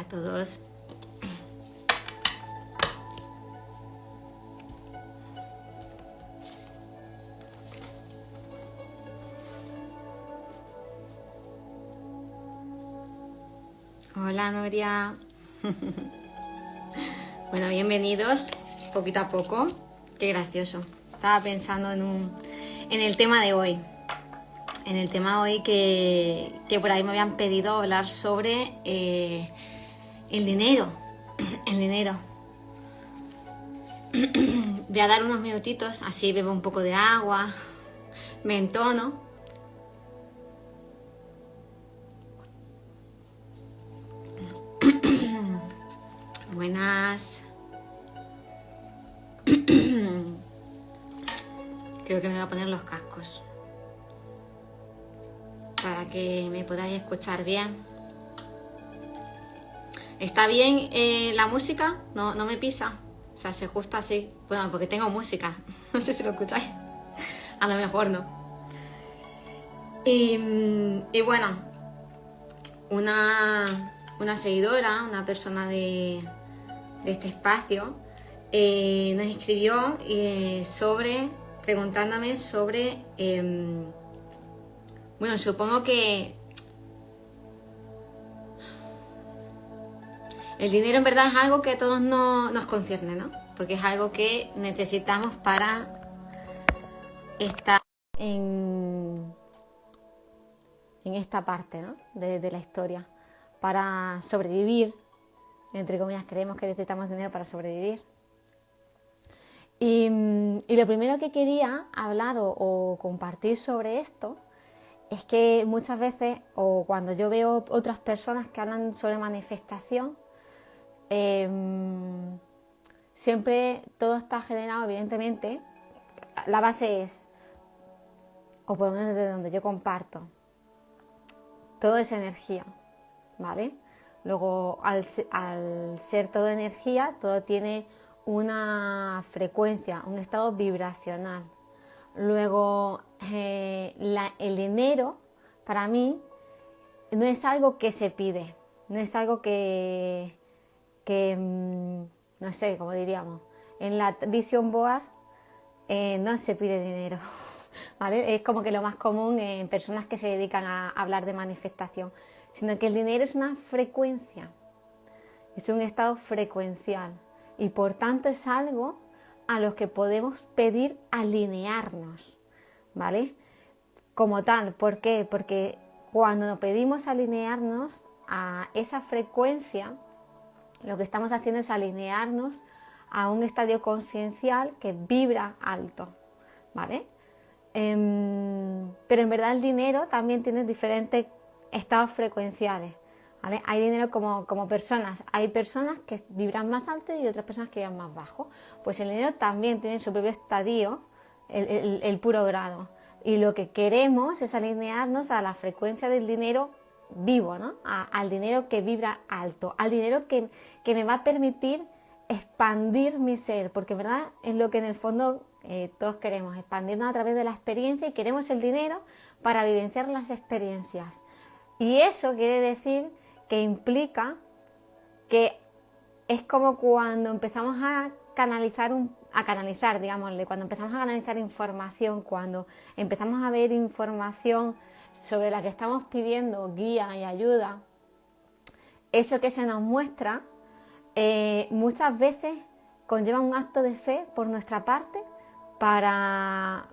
a todos. Hola Noria. Bueno, bienvenidos poquito a poco. Qué gracioso. Estaba pensando en el tema de hoy. En el tema hoy que por ahí me habían pedido hablar sobre el dinero. El dinero. Voy a dar unos minutitos, así bebo un poco de agua, me entono. Buenas. Creo que me voy a poner los cascos para que me podáis escuchar bien. ¿Está bien la música? ¿No me pisa? O sea, se ajusta así. Bueno, porque tengo música. No sé si lo escucháis. A lo mejor no. Y bueno, una seguidora, una persona de este espacio, nos escribió preguntándome sobre, bueno, supongo que el dinero en verdad es algo que a todos nos concierne, ¿no? Porque es algo que necesitamos para estar en esta parte, ¿no? de la historia, para sobrevivir. Entre comillas, creemos que necesitamos dinero para sobrevivir. Y lo primero que quería hablar o compartir sobre esto es que muchas veces, o cuando yo veo otras personas que hablan sobre manifestación, siempre todo está generado, evidentemente, la base es, o por lo menos desde donde yo comparto, todo es energía, ¿vale? Luego, al ser todo energía, todo tiene una frecuencia, un estado vibracional. Luego, el dinero, para mí, no es algo que se pide, no es algo que no sé, como diríamos, en la Vision Board no se pide dinero, ¿vale? Es como que lo más común en personas que se dedican a hablar de manifestación, sino que el dinero es una frecuencia, es un estado frecuencial y por tanto es algo a lo que podemos pedir alinearnos, ¿vale? Como tal, ¿por qué? Porque cuando nos pedimos alinearnos a esa frecuencia, lo que estamos haciendo es alinearnos a un estadio consciencial que vibra alto, ¿vale? Pero en verdad el dinero también tiene diferentes estados frecuenciales, ¿vale? Hay dinero como personas. Hay personas que vibran más alto y otras personas que vibran más bajo. Pues el dinero también tiene su propio estadio, el puro grado. Y lo que queremos es alinearnos a la frecuencia del dinero vivo, ¿no? Al dinero que vibra alto, al dinero que me va a permitir expandir mi ser, porque verdad es lo que en el fondo todos queremos, expandirnos a través de la experiencia y queremos el dinero para vivenciar las experiencias. Y eso quiere decir que implica que es como cuando empezamos a canalizar, digámosle, cuando empezamos a canalizar información, cuando empezamos a ver información sobre la que estamos pidiendo guía y ayuda, eso que se nos muestra muchas veces conlleva un acto de fe por nuestra parte para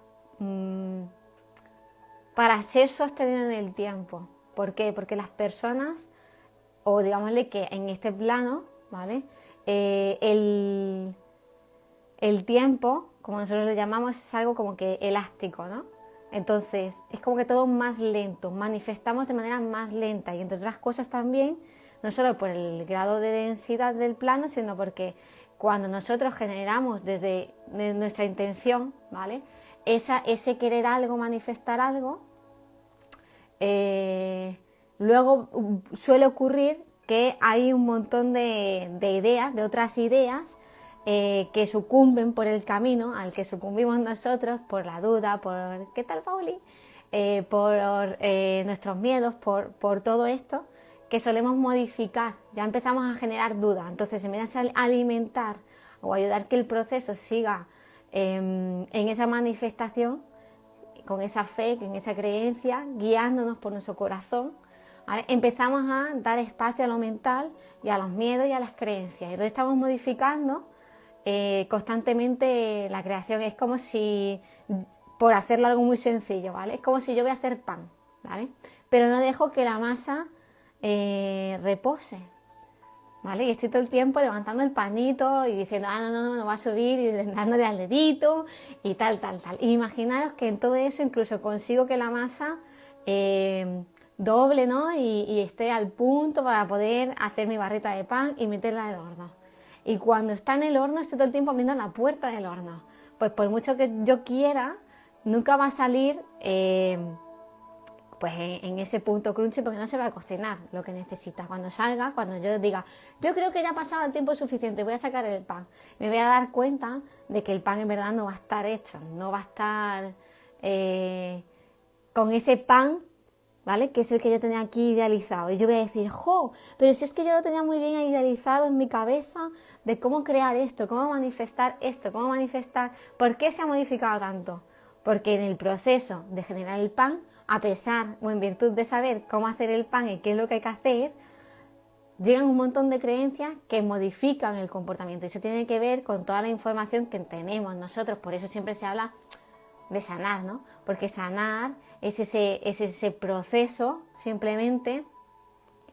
ser sostenido en el tiempo. ¿Por qué? Porque las personas, o digámosle que en este plano, ¿vale? El tiempo, como nosotros lo llamamos, es algo como que elástico, ¿no? Entonces, es como que todo más lento, manifestamos de manera más lenta y entre otras cosas también, no solo por el grado de densidad del plano, sino porque cuando nosotros generamos desde nuestra intención, ¿vale? Ese querer algo, manifestar algo, luego suele ocurrir que hay un montón de ideas, de otras ideas, que sucumben por el camino al que sucumbimos nosotros, por la duda, por ¿qué tal, Pauli? Por nuestros miedos, por todo esto, que solemos modificar, ya empezamos a generar dudas. Entonces, en vez de alimentar o ayudar que el proceso siga en esa manifestación, con esa fe, con esa creencia, guiándonos por nuestro corazón, ¿vale? Empezamos a dar espacio a lo mental y a los miedos y a las creencias. Entonces estamos modificando constantemente la creación. Es como si, por hacerlo algo muy sencillo, ¿vale? Es como si yo voy a hacer pan, ¿vale? Pero no dejo que la masa repose, ¿vale? Y estoy todo el tiempo levantando el panito y diciendo, no va a subir, y dándole al dedito y tal. Y imaginaros que en todo eso incluso consigo que la masa doble, ¿no? Y esté al punto para poder hacer mi barrita de pan y meterla en el horno. Y cuando está en el horno estoy todo el tiempo abriendo la puerta del horno. Pues por mucho que yo quiera, nunca va a salir pues en ese punto crunchy, porque no se va a cocinar lo que necesita. Cuando salga, cuando yo diga, yo creo que ya ha pasado el tiempo suficiente, voy a sacar el pan, me voy a dar cuenta de que el pan en verdad no va a estar hecho, no va a estar con ese pan, ¿vale? Que es el que yo tenía aquí idealizado. Y yo voy a decir, pero si es que yo lo tenía muy bien idealizado en mi cabeza de cómo crear esto, cómo manifestar esto, cómo manifestar. ¿Por qué se ha modificado tanto? Porque en el proceso de generar el pan, a pesar o en virtud de saber cómo hacer el pan y qué es lo que hay que hacer, llegan un montón de creencias que modifican el comportamiento. Y eso tiene que ver con toda la información que tenemos nosotros. Por eso siempre se habla de sanar, ¿no? Porque sanar es ese proceso simplemente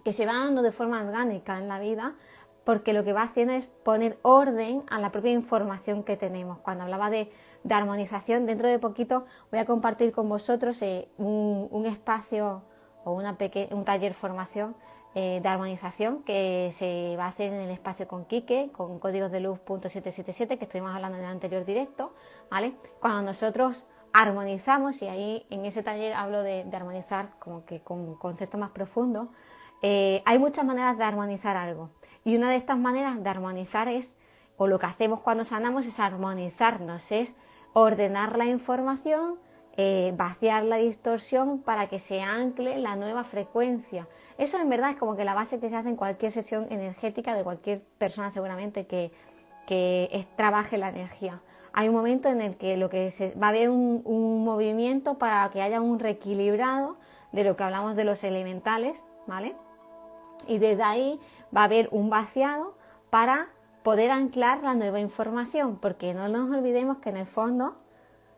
que se va dando de forma orgánica en la vida, porque lo que va haciendo es poner orden a la propia información que tenemos. Cuando hablaba de armonización, dentro de poquito voy a compartir con vosotros un espacio o un taller formación de armonización que se va a hacer en el espacio con Quique, con códigos de luz.777, que estuvimos hablando en el anterior directo, ¿vale? Cuando nosotros armonizamos, y ahí en ese taller hablo de armonizar como que con conceptos más profundos, hay muchas maneras de armonizar algo, y una de estas maneras de armonizar o lo que hacemos cuando sanamos es armonizarnos, es ordenar la información, vaciar la distorsión para que se ancle la nueva frecuencia. Eso en verdad es como que la base que se hace en cualquier sesión energética de cualquier persona seguramente que trabaje la energía. Hay un momento en el que va a haber un movimiento para que haya un reequilibrado de lo que hablamos de los elementales, ¿vale? Y desde ahí va a haber un vaciado para poder anclar la nueva información, porque no nos olvidemos que en el fondo, o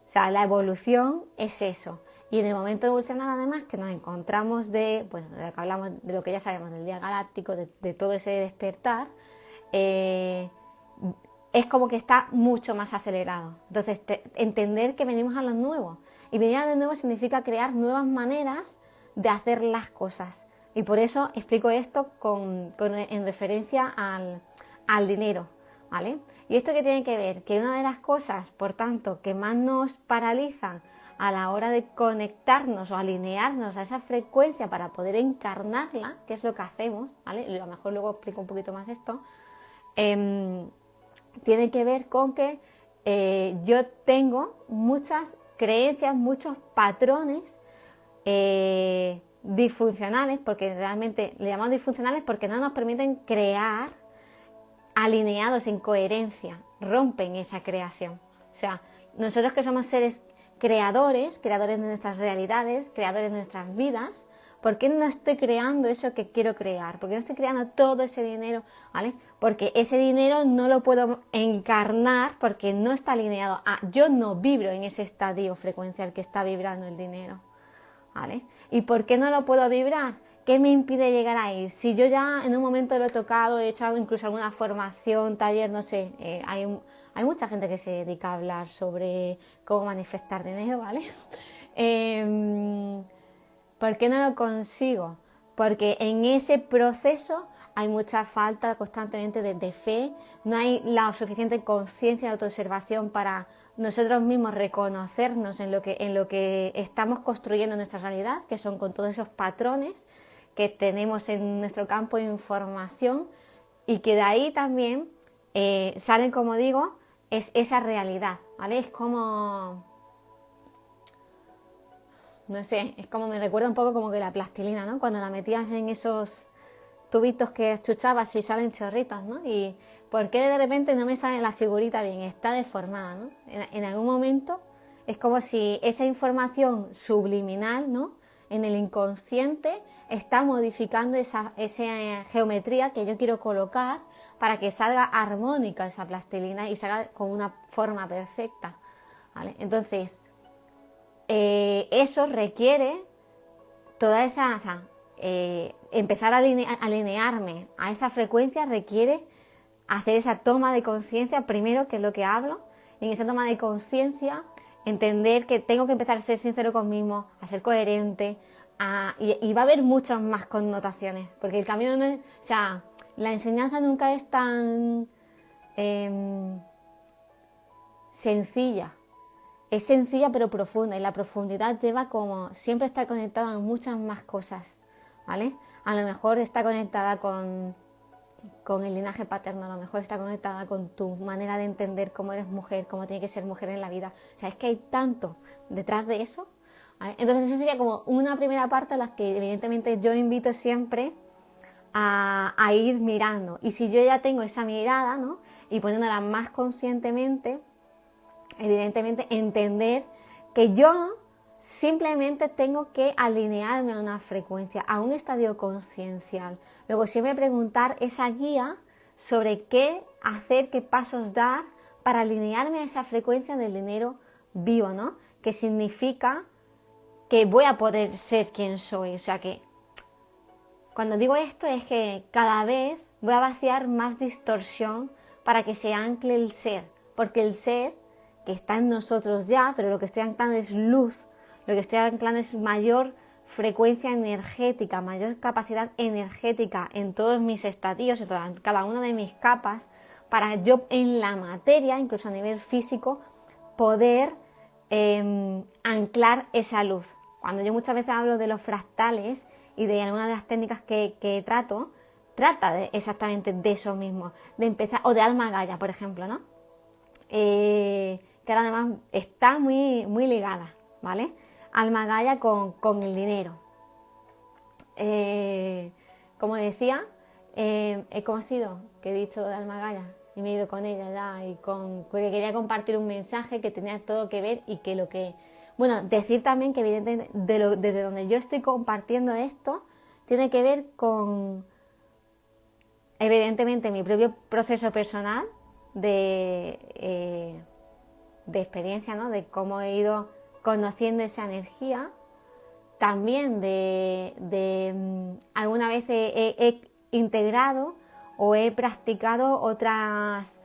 sea, la evolución es eso. Y en el momento de evolucionar, además, que nos encontramos de lo que hablamos, de lo que ya sabemos del día galáctico, de todo ese despertar, es como que está mucho más acelerado. Entonces, entender que venimos a lo nuevo. Y venir a lo nuevo significa crear nuevas maneras de hacer las cosas. Y por eso explico esto en referencia al dinero, ¿vale? ¿Y esto qué tiene que ver? Que una de las cosas, por tanto, que más nos paralizan a la hora de conectarnos o alinearnos a esa frecuencia para poder encarnarla, que es lo que hacemos, ¿vale? Y a lo mejor luego explico un poquito más esto, tiene que ver con que yo tengo muchas creencias, muchos patrones disfuncionales, porque realmente le llamamos disfuncionales porque no nos permiten crear alineados en coherencia, rompen esa creación. O sea, nosotros que somos seres creadores de nuestras realidades, creadores de nuestras vidas, ¿por qué no estoy creando eso que quiero crear? ¿Por qué no estoy creando todo ese dinero? ¿Vale? Porque ese dinero no lo puedo encarnar porque no está alineado. Yo no vibro en ese estadio frecuencial que está vibrando el dinero, ¿vale? ¿Y por qué no lo puedo vibrar? ¿Qué me impide llegar ahí? Si yo ya en un momento lo he tocado, he hecho incluso alguna formación, taller, no sé, hay mucha gente que se dedica a hablar sobre cómo manifestar dinero, ¿vale? ¿Por qué no lo consigo? Porque en ese proceso hay mucha falta constantemente de fe, no hay la suficiente conciencia de autoobservación para nosotros mismos reconocernos en lo que estamos construyendo en nuestra realidad, que son con todos esos patrones que tenemos en nuestro campo de información, y que de ahí también salen, como digo, es esa realidad, ¿vale? Es como, no sé, es como, me recuerda un poco como que la plastilina, ¿no? Cuando la metías en esos tubitos que chuchabas y salen chorritos, ¿no? Y ¿por qué de repente no me sale la figurita bien? Está deformada, ¿no? En algún momento es como si esa información subliminal, ¿no? En el inconsciente está modificando esa geometría que yo quiero colocar para que salga armónica esa plastilina y salga con una forma perfecta, ¿vale? Entonces, eso requiere toda esa, o sea, empezar a alinearme a esa frecuencia requiere hacer esa toma de conciencia primero, que es lo que hablo, y en esa toma de conciencia entender que tengo que empezar a ser sincero conmigo, a ser coherente, y va a haber muchas más connotaciones, porque el camino no es, o sea, la enseñanza nunca es tan sencilla. Es sencilla pero profunda, y la profundidad lleva como siempre está conectada a muchas más cosas, ¿vale? A lo mejor está conectada con el linaje paterno, a lo mejor está conectada con tu manera de entender cómo eres mujer, cómo tiene que ser mujer en la vida. O sea, es que hay tanto detrás de eso, ¿vale? Entonces eso sería como una primera parte a la que evidentemente yo invito siempre a ir mirando. Y si yo ya tengo esa mirada, ¿no? Y poniéndola más conscientemente, evidentemente entender que yo simplemente tengo que alinearme a una frecuencia, a un estadio consciencial. Luego siempre preguntar esa guía sobre qué hacer, qué pasos dar para alinearme a esa frecuencia del dinero vivo, ¿no? Que significa que voy a poder ser quien soy. O sea que cuando digo esto es que cada vez voy a vaciar más distorsión para que se ancle el ser, porque el ser que está en nosotros ya, pero lo que estoy anclando es luz, lo que estoy anclando es mayor frecuencia energética, mayor capacidad energética en todos mis estadios, en cada una de mis capas, para yo en la materia, incluso a nivel físico, poder anclar esa luz. Cuando yo muchas veces hablo de los fractales y de algunas de las técnicas que trata exactamente de eso mismo, de empezar, o de alma Gaia, por ejemplo, ¿no? Que ahora además está muy, muy ligada, ¿vale? Alma Gaia con el dinero. Como decía, ¿cómo ha sido? Que he dicho de Alma Gaia y me he ido con ella ya y porque quería compartir un mensaje que tenía todo que ver y que lo que... Bueno, decir también que evidentemente desde donde yo estoy compartiendo esto tiene que ver con evidentemente mi propio proceso personal de experiencia, ¿no? De cómo he ido conociendo esa energía, también alguna vez he integrado o he practicado otras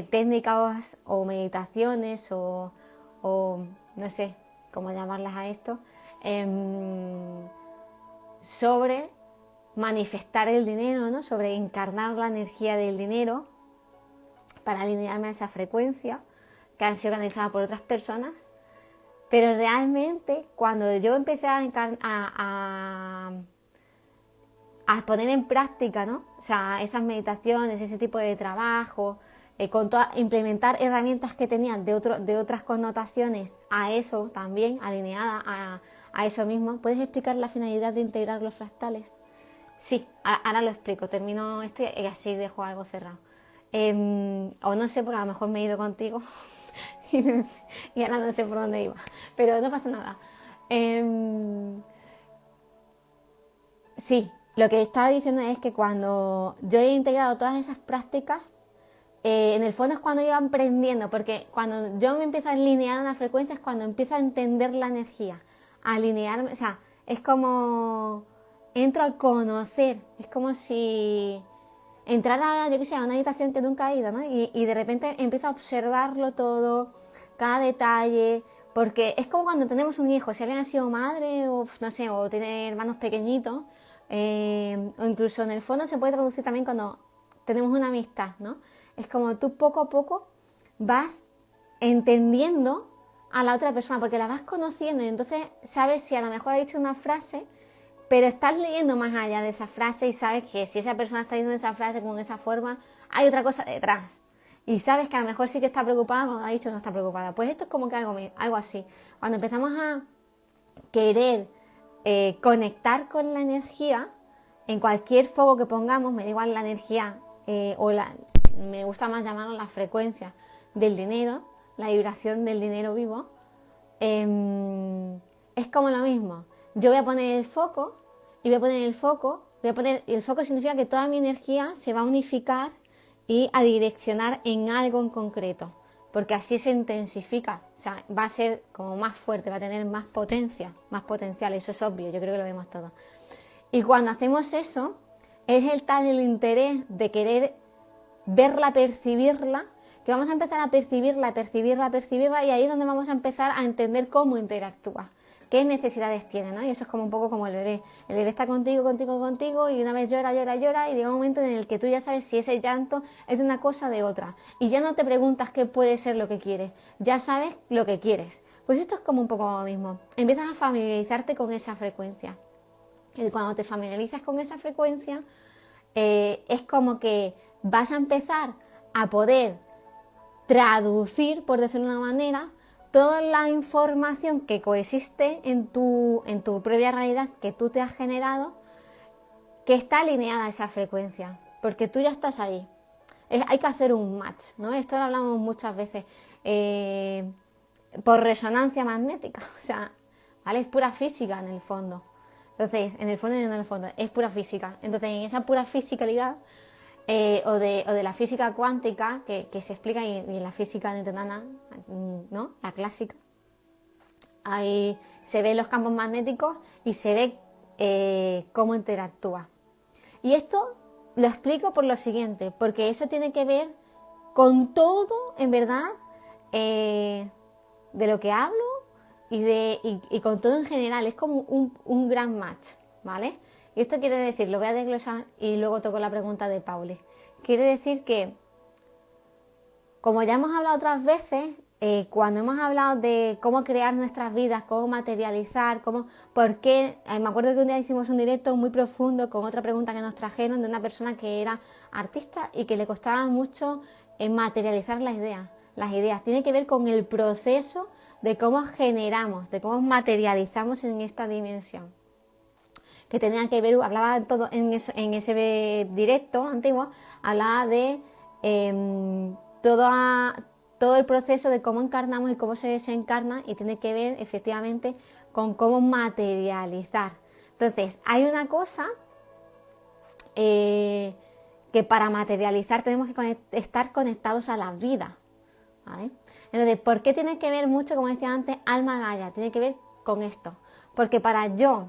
técnicas o meditaciones o no sé cómo llamarlas a esto, sobre manifestar el dinero, ¿no? Sobre encarnar la energía del dinero para alinearme a esa frecuencia que han sido organizadas por otras personas. Pero realmente cuando yo empecé a poner en práctica, ¿no? O sea, esas meditaciones, ese tipo de trabajo, implementar herramientas que tenían de otras connotaciones a eso también, alineada a eso mismo. ¿Puedes explicar la finalidad de integrar los fractales? Sí, ahora lo explico, termino esto y así dejo algo cerrado. O no sé, porque a lo mejor me he ido contigo y ahora no sé por dónde iba, pero no pasa nada. Sí, lo que estaba diciendo es que cuando yo he integrado todas esas prácticas, en el fondo es cuando yo aprendiendo, porque cuando yo me empiezo a alinear una frecuencia es cuando empiezo a entender la energía, a alinearme, o sea, es como entro a conocer, es como si entrara, yo qué sé, a una habitación que nunca he ido, ¿no? Y de repente empiezo a observarlo todo, cada detalle, porque es como cuando tenemos un hijo, si alguien ha sido madre o no sé, o tiene hermanos pequeñitos, o incluso en el fondo se puede traducir también cuando tenemos una amistad, ¿no? Es como tú poco a poco vas entendiendo a la otra persona, porque la vas conociendo y entonces sabes si a lo mejor ha dicho una frase, pero estás leyendo más allá de esa frase y sabes que si esa persona está diciendo esa frase con esa forma, hay otra cosa detrás. Y sabes que a lo mejor sí que está preocupada cuando ha dicho no está preocupada. Pues esto es como que algo así. Cuando empezamos a querer conectar con la energía, en cualquier foco que pongamos, me da igual la energía me gusta más llamarlo la frecuencia del dinero, la vibración del dinero vivo, es como lo mismo. Yo voy a poner el foco y el foco significa que toda mi energía se va a unificar y a direccionar en algo en concreto, porque así se intensifica, o sea, va a ser como más fuerte, va a tener más potencia, más potencial, eso es obvio, yo creo que lo vemos todos. Y cuando hacemos eso, es el interés de querer verla, percibirla, que vamos a empezar a percibirla, y ahí es donde vamos a empezar a entender cómo interactúa, qué necesidades tiene, ¿no? Y eso es como un poco como el bebé. El bebé está contigo, y una vez llora, y llega un momento en el que tú ya sabes si ese llanto es de una cosa o de otra. Y ya no te preguntas qué puede ser lo que quieres, ya sabes lo que quieres. Pues esto es como un poco lo mismo. Empiezas a familiarizarte con esa frecuencia. Y cuando te familiarizas con esa frecuencia, es como que vas a empezar a poder traducir, por decirlo de una manera, toda la información que coexiste en tu propia realidad que tú te has generado, que está alineada a esa frecuencia, porque tú ya estás ahí. Hay que hacer un match, ¿no? Esto lo hablamos muchas veces, por resonancia magnética, o sea, ¿vale? Es pura física en el fondo. Entonces, en el fondo y no en el fondo, es pura física. Entonces, en esa pura fisicalidad, o de la física cuántica, que se explica y en la física newtoniana, ¿no? La clásica, ahí se ven los campos magnéticos y se ve cómo interactúa. Y esto lo explico por lo siguiente, porque eso tiene que ver con todo, en verdad, de lo que hablo y con todo en general. Es como un gran match, ¿vale? Y esto quiere decir, lo voy a desglosar y luego toco la pregunta de Pauli. Quiere decir que, como ya hemos hablado otras veces, cuando hemos hablado de cómo crear nuestras vidas, cómo materializar, por qué, me acuerdo que un día hicimos un directo muy profundo con otra pregunta que nos trajeron de una persona que era artista y que le costaba mucho materializar las ideas. Tiene que ver con el proceso de cómo generamos, de cómo materializamos en esta dimensión. Que tenían que ver, hablaba todo en ese directo antiguo, hablaba de todo el proceso de cómo encarnamos y cómo se desencarna, y tiene que ver efectivamente con cómo materializar. Entonces, hay una cosa que para materializar tenemos que estar conectados a la vida, ¿vale? Entonces, ¿por qué tiene que ver mucho, como decía antes, alma Gaia? Tiene que ver con esto, porque para yo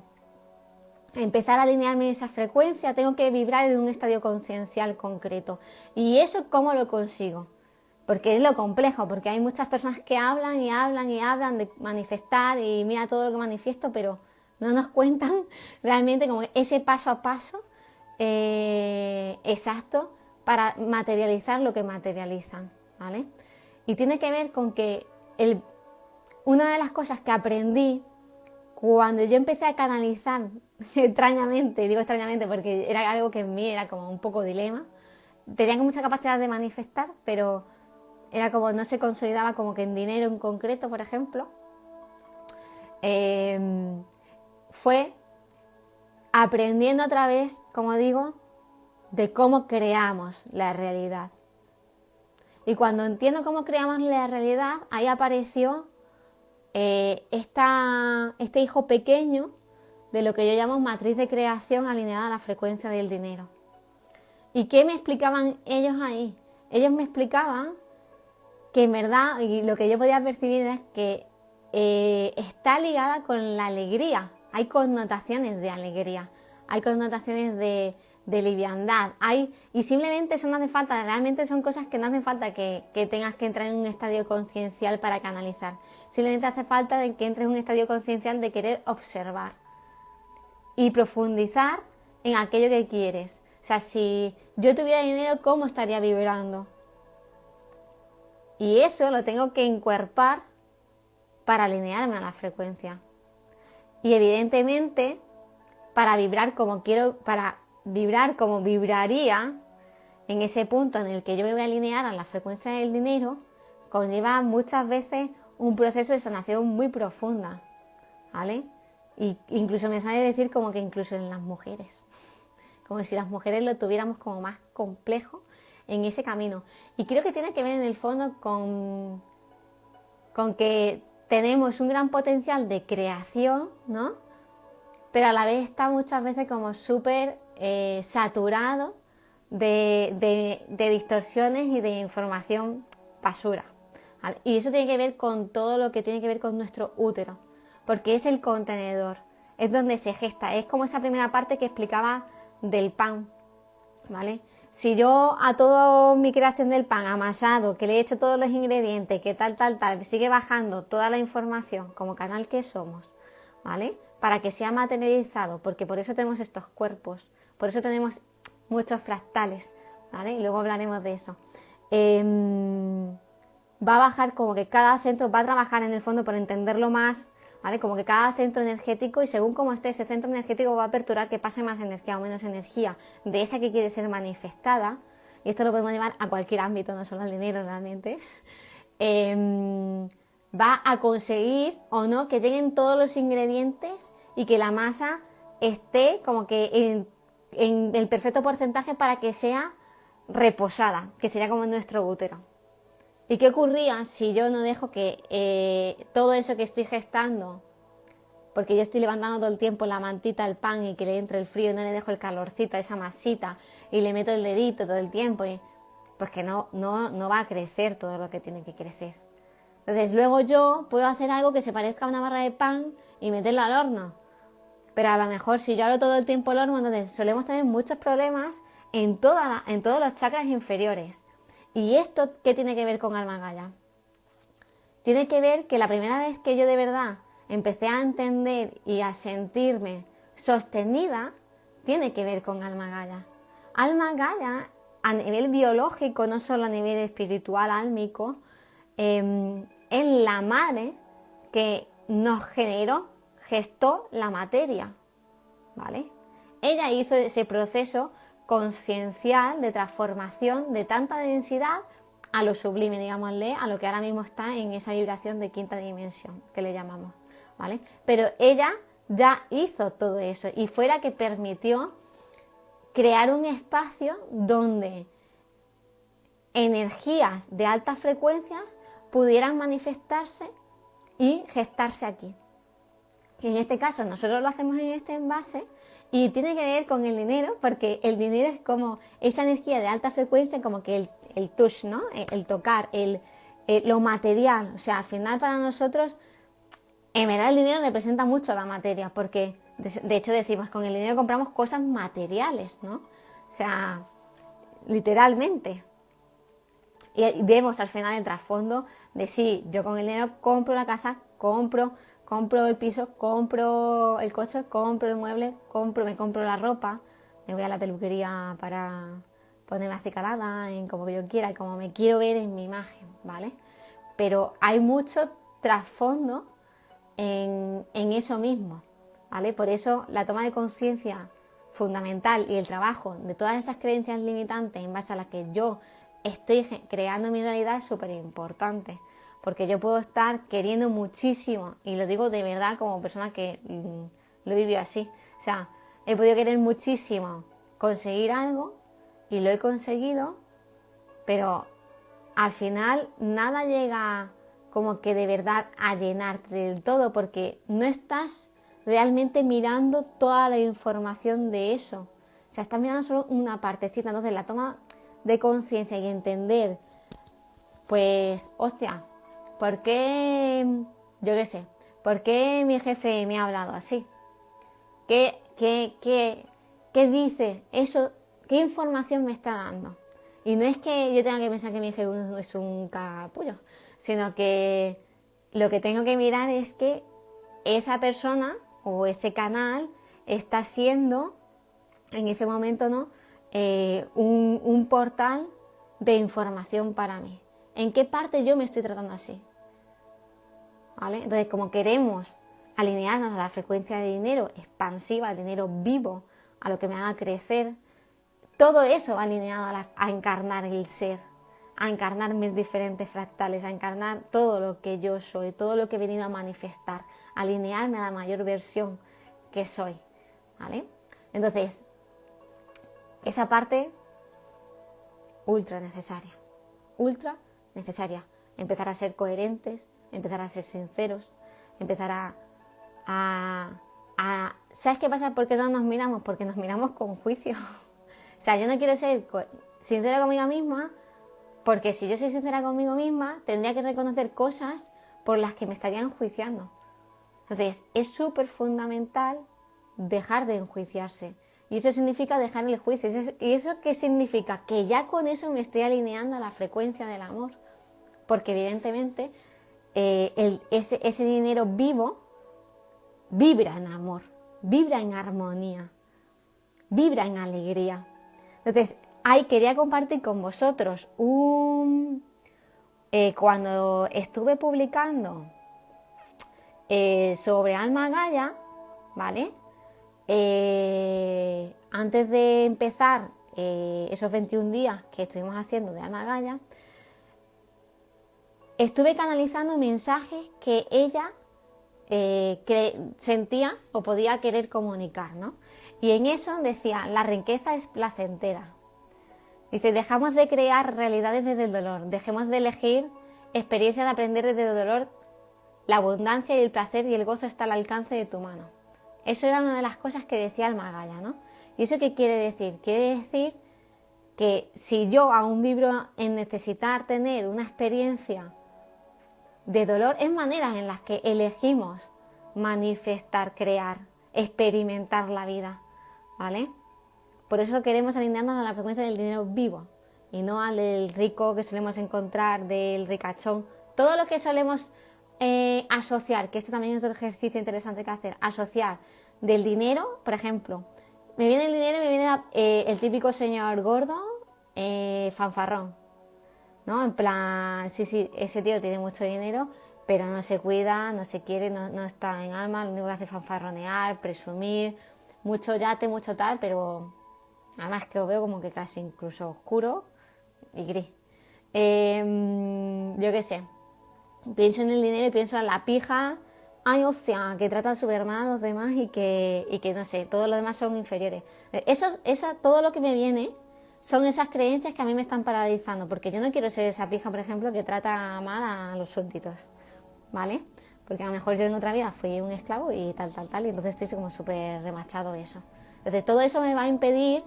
empezar a alinearme en esa frecuencia tengo que vibrar en un estadio conciencial concreto. ¿Y eso cómo lo consigo? Porque es lo complejo, porque hay muchas personas que hablan de manifestar y mira todo lo que manifiesto, pero no nos cuentan realmente como ese paso a paso exacto para materializar lo que materializan, ¿vale? Y tiene que ver con que una de las cosas que aprendí cuando yo empecé a canalizar extrañamente, digo extrañamente porque era algo que en mí era como un poco dilema, tenía mucha capacidad de manifestar, pero era como no se consolidaba como que en dinero en concreto, por ejemplo, fue aprendiendo otra vez, como digo, de cómo creamos la realidad. Y cuando entiendo cómo creamos la realidad, ahí apareció este hijo pequeño de lo que yo llamo matriz de creación alineada a la frecuencia del dinero. ¿Y qué me explicaban ellos ahí? Ellos me explicaban que en verdad, y lo que yo podía percibir es que está ligada con la alegría. Hay connotaciones de alegría, hay connotaciones de liviandad, y simplemente eso no hace falta, realmente son cosas que no hacen falta que tengas que entrar en un estadio conciencial para canalizar. Simplemente hace falta de que entres en un estadio conciencial de querer observar y profundizar en aquello que quieres. O sea, si yo tuviera dinero, ¿cómo estaría vibrando? Y eso lo tengo que encuerpar para alinearme a la frecuencia. Y evidentemente, para vibrar como quiero, para vibrar como vibraría en ese punto en el que yo me voy a alinear a la frecuencia del dinero, conlleva muchas veces un proceso de sanación muy profunda, ¿vale? Y incluso me sale decir como que incluso en las mujeres, como si las mujeres lo tuviéramos como más complejo en ese camino. Y creo que tiene que ver en el fondo con que tenemos un gran potencial de creación, ¿no? Pero a la vez está muchas veces como súper saturado de distorsiones y de información basura, ¿vale? Y eso tiene que ver con todo lo que tiene que ver con nuestro útero, porque es el contenedor, es donde se gesta, es como esa primera parte que explicaba del pan, ¿vale? Si yo a toda mi creación del pan amasado, que le he hecho todos los ingredientes, que tal, sigue bajando toda la información como canal que somos, ¿vale? Para que sea materializado, porque por eso tenemos estos cuerpos, por eso tenemos muchos fractales, ¿vale? Y luego hablaremos de eso. Va a bajar como que cada centro va a trabajar en el fondo por entenderlo más, ¿vale? Como que cada centro energético, y según cómo esté ese centro energético, va a aperturar que pase más energía o menos energía de esa que quiere ser manifestada. Y esto lo podemos llevar a cualquier ámbito, no solo al dinero realmente. Va a conseguir o no que lleguen todos los ingredientes y que la masa esté como que en el perfecto porcentaje para que sea reposada, que sería como en nuestro útero. ¿Y qué ocurría si yo no dejo que todo eso que estoy gestando, porque yo estoy levantando todo el tiempo la mantita al pan y que le entre el frío y no le dejo el calorcito a esa masita y le meto el dedito todo el tiempo, pues que no va a crecer todo lo que tiene que crecer? Entonces luego yo puedo hacer algo que se parezca a una barra de pan y meterla al horno. Pero a lo mejor si yo abro todo el tiempo el horno, entonces solemos tener muchos problemas en todos los chakras inferiores. ¿Y esto qué tiene que ver con Alma Gaia? Tiene que ver que la primera vez que yo de verdad empecé a entender y a sentirme sostenida, tiene que ver con Alma Gaia. Alma Gaia, a nivel biológico, no solo a nivel espiritual, álmico, es la madre que nos gestó la materia, ¿vale? Ella hizo ese proceso consciencial de transformación de tanta densidad a lo sublime, digámosle, a lo que ahora mismo está en esa vibración de quinta dimensión, que le llamamos, ¿vale? Pero ella ya hizo todo eso y fue la que permitió crear un espacio donde energías de altas frecuencias pudieran manifestarse y gestarse aquí. Y en este caso nosotros lo hacemos en este envase y tiene que ver con el dinero, porque el dinero es como esa energía de alta frecuencia, como que el touch, ¿no? El tocar, lo material. O sea, al final para nosotros, en verdad el dinero representa mucho la materia, porque de hecho decimos, con el dinero compramos cosas materiales, ¿no? O sea, literalmente. Y vemos al final el trasfondo de sí, yo con el dinero compro la casa, compro el piso, compro el coche, compro el mueble, me compro la ropa, me voy a la peluquería para ponerme acicalada en como yo quiera y como me quiero ver en mi imagen, ¿vale? Pero hay mucho trasfondo en eso mismo, ¿vale? Por eso la toma de conciencia fundamental y el trabajo de todas esas creencias limitantes en base a las que yo estoy creando mi realidad es súper importante, porque yo puedo estar queriendo muchísimo, y lo digo de verdad como persona que lo he vivido así, o sea, he podido querer muchísimo conseguir algo y lo he conseguido, pero al final nada llega como que de verdad a llenarte del todo, porque no estás realmente mirando toda la información de eso, o sea, estás mirando solo una partecita. Entonces la toma de conciencia y entender, pues, hostia, ¿por qué, yo qué sé, por qué mi jefe me ha hablado así? ¿Qué dice eso? ¿Qué información me está dando? Y no es que yo tenga que pensar que mi jefe es un capullo, sino que lo que tengo que mirar es que esa persona o ese canal está siendo, en ese momento, ¿no?, un portal de información para mí. ¿En qué parte yo me estoy tratando así? ¿Vale? Entonces, como queremos alinearnos a la frecuencia de dinero expansiva, al dinero vivo, a lo que me haga crecer, todo eso va alineado a encarnar el ser, a encarnar mis diferentes fractales, a encarnar todo lo que yo soy, todo lo que he venido a manifestar, a alinearme a la mayor versión que soy, ¿vale? Entonces, esa parte ultra necesaria. Ultra necesaria. Empezar a ser coherentes, empezar a ser sinceros, empezar ¿Sabes qué pasa? ¿Por qué no nos miramos? Porque nos miramos con juicio. O sea, yo no quiero ser sincera conmigo misma, porque si yo soy sincera conmigo misma, tendría que reconocer cosas por las que me estarían enjuiciando. Entonces, es súper fundamental dejar de enjuiciarse. Y eso significa dejar el juicio. ¿Y eso qué significa? Que ya con eso me estoy alineando a la frecuencia del amor. Porque evidentemente ese dinero vivo vibra en amor, vibra en armonía, vibra en alegría. Entonces, quería compartir con vosotros cuando estuve publicando sobre Alma Gaia, ¿vale? Antes de empezar esos 21 días que estuvimos haciendo de Alma Gaia, estuve canalizando mensajes que ella sentía o podía querer comunicar, ¿no? Y en eso decía, la riqueza es placentera. Dice, dejamos de crear realidades desde el dolor, dejemos de elegir experiencias de aprender desde el dolor, la abundancia y el placer y el gozo está al alcance de tu mano. Eso era una de las cosas que decía Alma Gaia, ¿no? ¿Y eso qué quiere decir? Quiere decir que si yo aún vibro en necesitar tener una experiencia de dolor, es maneras en las que elegimos manifestar, crear, experimentar la vida, ¿vale? Por eso queremos alinearnos a la frecuencia del dinero vivo y no al del rico que solemos encontrar, del ricachón. Todo lo que solemos asociar, que esto también es otro ejercicio interesante que hacer, asociar del dinero, por ejemplo, me viene el dinero y me viene el típico señor gordo, fanfarrón, ¿no? En plan, sí, ese tío tiene mucho dinero, pero no se cuida, no se quiere, no está en alma, lo único que hace es fanfarronear, presumir, mucho yate, mucho tal, pero además que lo veo como que casi incluso oscuro y gris. Yo qué sé, pienso en el dinero y pienso en la pija, o sea, que tratan súper mal a los demás y que no sé, todos los demás son inferiores. Todo lo que me viene son esas creencias que a mí me están paralizando, porque yo no quiero ser esa pija, por ejemplo, que trata mal a los súbditos, ¿vale? Porque a lo mejor yo en otra vida fui un esclavo y tal, y entonces estoy como súper remachado eso. Entonces todo eso me va a impedir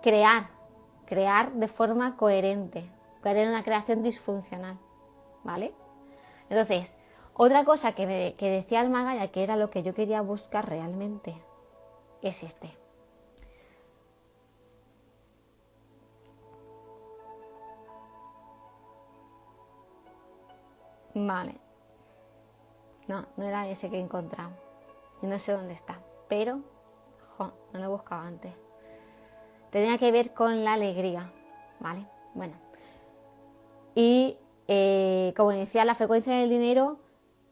crear de forma coherente, voy a tener una creación disfuncional, ¿vale? Entonces, otra cosa que decía Alma Gaia, que era lo que yo quería buscar realmente, es este. Vale. No era ese que he encontrado. Y no sé dónde está. Pero, no lo he buscado antes. Tenía que ver con la alegría, ¿vale? Bueno. Y como decía, la frecuencia del dinero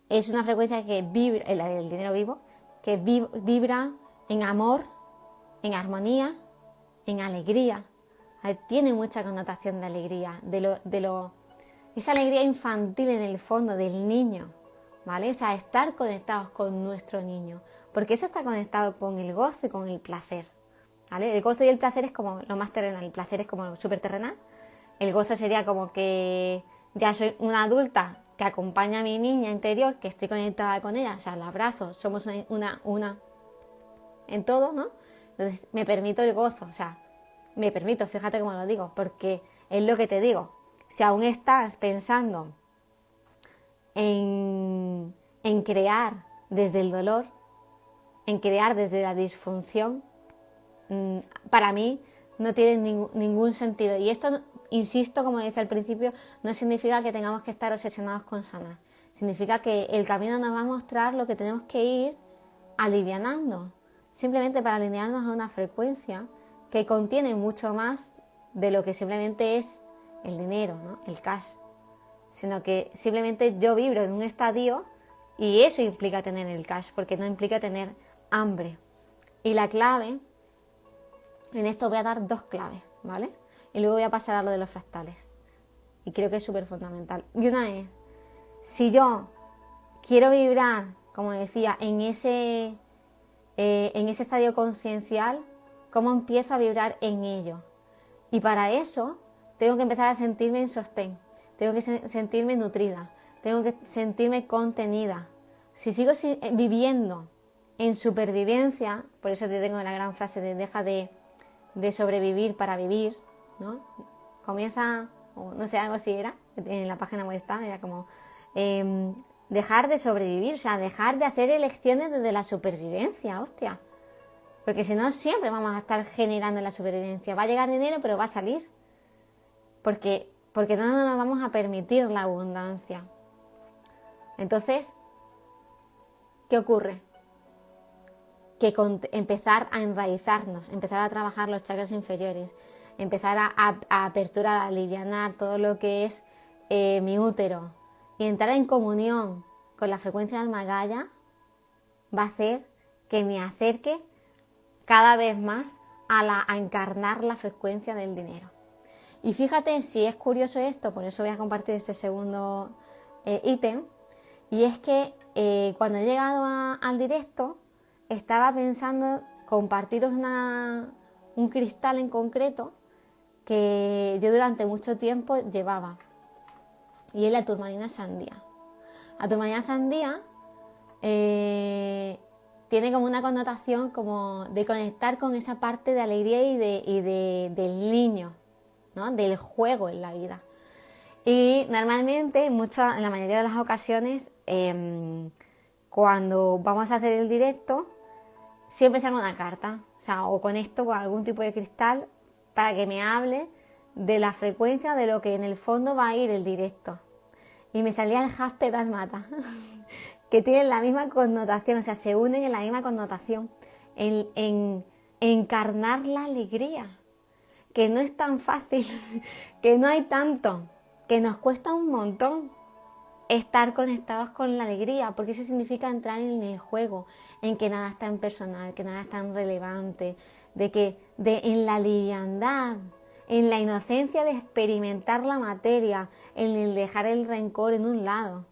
es una frecuencia que vibra, el dinero vivo, que vibra en amor, en armonía, en alegría. Tiene mucha connotación de alegría, esa alegría infantil en el fondo del niño, ¿vale? O sea, estar conectados con nuestro niño, porque eso está conectado con el gozo y con el placer, ¿vale? El gozo y el placer es como lo más terrenal, el placer es como lo súper terrenal. El gozo sería como que ya soy una adulta que acompaña a mi niña interior, que estoy conectada con ella, o sea, la abrazo, somos una en todo, ¿no? Entonces me permito el gozo, o sea, me permito, fíjate cómo lo digo, porque es lo que te digo. Si aún estás pensando en crear desde el dolor, en crear desde la disfunción, para mí no tiene ningún sentido. Y esto, insisto, como decía al principio, no significa que tengamos que estar obsesionados con sanar. Significa que el camino nos va a mostrar lo que tenemos que ir alivianando, simplemente para alinearnos a una frecuencia que contiene mucho más de lo que simplemente es el dinero, ¿no? El cash, sino que simplemente yo vibro en un estadio y eso implica tener el cash, porque no implica tener hambre. Y la clave, en esto voy a dar 2 claves, ¿vale? Y luego voy a pasar a lo de los fractales. Y creo que es súper fundamental. Y una es, si yo quiero vibrar, como decía, en ese estadio conciencial, cómo empiezo a vibrar en ello. Y para eso tengo que empezar a sentirme en sostén, tengo que sentirme nutrida, tengo que sentirme contenida. Si sigo viviendo en supervivencia, por eso te tengo la gran frase de deja de sobrevivir para vivir, ¿no? Comienza, o no sé, algo así era, en la página web está, era como dejar de sobrevivir, o sea, dejar de hacer elecciones desde la supervivencia, hostia. Porque si no, siempre vamos a estar generando la supervivencia. Va a llegar dinero, pero va a salir. Porque no nos vamos a permitir la abundancia. Entonces, ¿qué ocurre? Que empezar a enraizarnos, empezar a trabajar los chakras inferiores, empezar a aperturar, a alivianar todo lo que es mi útero y entrar en comunión con la frecuencia del Alma Gaia, va a hacer que me acerque cada vez más a encarnar la frecuencia del dinero. Y fíjate si es curioso esto, por eso voy a compartir este segundo ítem, y es que cuando he llegado al directo estaba pensando compartiros un cristal en concreto que yo durante mucho tiempo llevaba, y es la turmalina sandía. La turmalina sandía tiene como una connotación como de conectar con esa parte de alegría y del niño, ¿no? Del juego en la vida. Y normalmente, en la mayoría de las ocasiones, cuando vamos a hacer el directo, siempre saco una carta, o sea, o conecto con algún tipo de cristal para que me hable de la frecuencia de lo que en el fondo va a ir el directo. Y me salía el jaspe dálmata, que tienen la misma connotación, o sea, se unen en la misma connotación, en encarnar la alegría, que no es tan fácil, que no hay tanto, que nos cuesta un montón estar conectados con la alegría, porque eso significa entrar en el juego, en que nada es tan personal, que nada es tan relevante, en la liviandad, en la inocencia de experimentar la materia, en el dejar el rencor en un lado.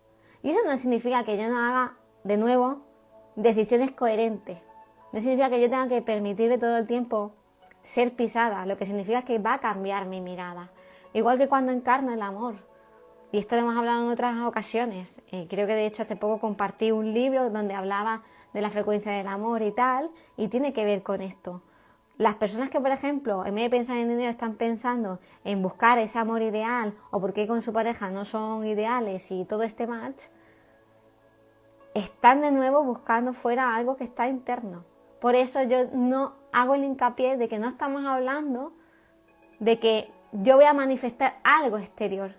Y eso no significa que yo no haga, de nuevo, decisiones coherentes. No significa que yo tenga que permitirle todo el tiempo ser pisada. Lo que significa es que va a cambiar mi mirada. Igual que cuando encarno el amor. Y esto lo hemos hablado en otras ocasiones. Creo que de hecho hace poco compartí un libro donde hablaba de la frecuencia del amor y tal. Y tiene que ver con esto. Las personas que, por ejemplo, en vez de pensar en dinero, están pensando en buscar ese amor ideal o porque con su pareja no son ideales y todo este match, están de nuevo buscando fuera algo que está interno. Por eso yo no hago el hincapié de que no estamos hablando de que yo voy a manifestar algo exterior,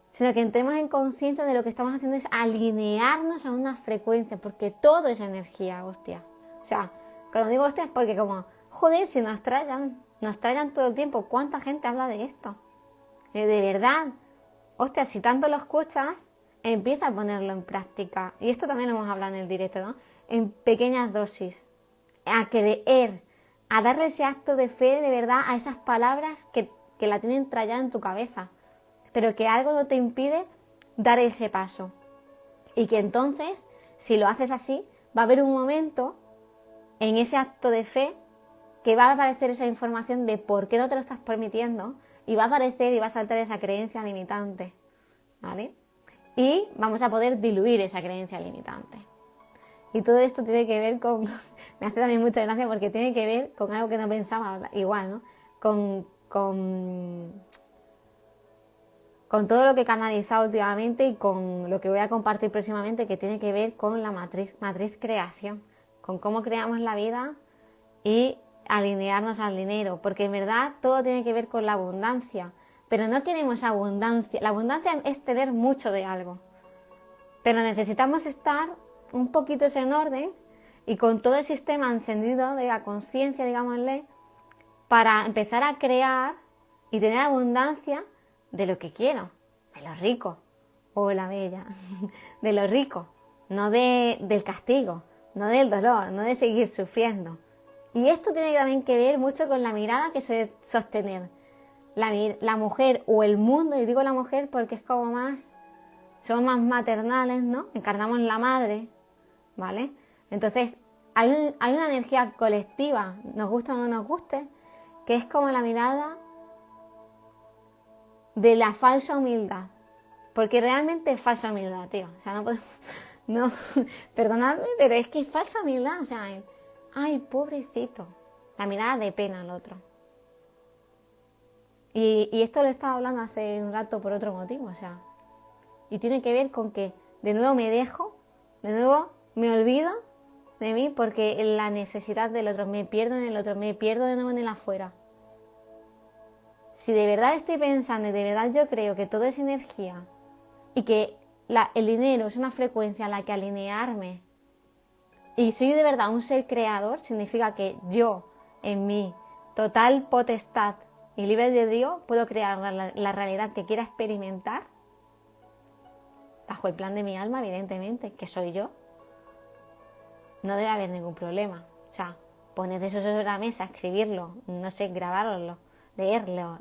sino que entremos en conciencia de lo que estamos haciendo es alinearnos a una frecuencia, porque todo es energía, hostia. O sea, cuando digo hostia es porque como, joder, si nos traigan todo el tiempo, ¿cuánta gente habla de esto? De verdad, hostia, si tanto lo escuchas, empieza a ponerlo en práctica. Y esto también lo hemos hablado en el directo, ¿no? En pequeñas dosis. A creer, a darle ese acto de fe de verdad a esas palabras que la tienen trallada en tu cabeza. Pero que algo no te impide dar ese paso. Y que entonces, si lo haces así, va a haber un momento en ese acto de fe que va a aparecer esa información de por qué no te lo estás permitiendo y va a aparecer y va a saltar esa creencia limitante, ¿vale? Y vamos a poder diluir esa creencia limitante. Y todo esto tiene que ver con, me hace también mucha gracia porque tiene que ver con algo que no pensaba igual, ¿no? Con todo lo que he canalizado últimamente y con lo que voy a compartir próximamente, que tiene que ver con la matriz creación, con cómo creamos la vida y alinearnos al dinero, porque en verdad todo tiene que ver con la abundancia, pero no queremos abundancia. La abundancia es tener mucho de algo, pero necesitamos estar un poquito en orden y con todo el sistema encendido de la conciencia, digámosle, para empezar a crear y tener abundancia de lo que quiero, de lo rico, o la bella, de lo rico, no del castigo, no del dolor, no de seguir sufriendo. Y esto tiene también que ver mucho con la mirada que suele sostener la mujer o el mundo, y digo la mujer porque es como más, somos más maternales, ¿no? Encarnamos la madre, ¿vale? Entonces, hay una energía colectiva, nos gusta o no nos guste, que es como la mirada de la falsa humildad. Porque realmente es falsa humildad, tío. O sea, no podemos... No, perdonadme, pero es que es falsa humildad. O sea, ay, pobrecito. La mirada de pena al otro. Y esto lo estaba hablando hace un rato por otro motivo, o sea. Y tiene que ver con que de nuevo me dejo, de nuevo me olvido de mí porque en la necesidad del otro, me pierdo en el otro, me pierdo de nuevo en el afuera. Si de verdad estoy pensando y de verdad yo creo que todo es energía y que el dinero es una frecuencia a la que alinearme y soy de verdad un ser creador, significa que yo, en mi total potestad y libre albedrío, puedo crear la realidad que quiera experimentar bajo el plan de mi alma, evidentemente, que soy yo. No debe haber ningún problema. O sea, poned eso sobre la mesa, escribirlo, no sé, grabarlo, leerlo,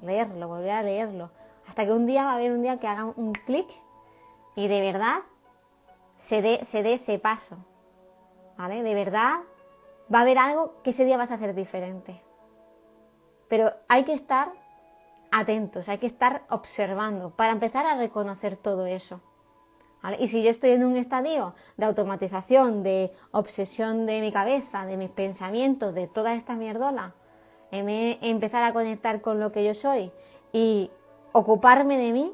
volver a leerlo. Hasta que un día va a haber un día que haga un clic y de verdad se dé ese paso. ¿Vale? De verdad va a haber algo que ese día vas a hacer diferente. Pero hay que estar atentos, hay que estar observando para empezar a reconocer todo eso. ¿Vale? Y si yo estoy en un estadio de automatización, de obsesión de mi cabeza, de mis pensamientos, de toda esta mierdola, empezar a conectar con lo que yo soy y ocuparme de mí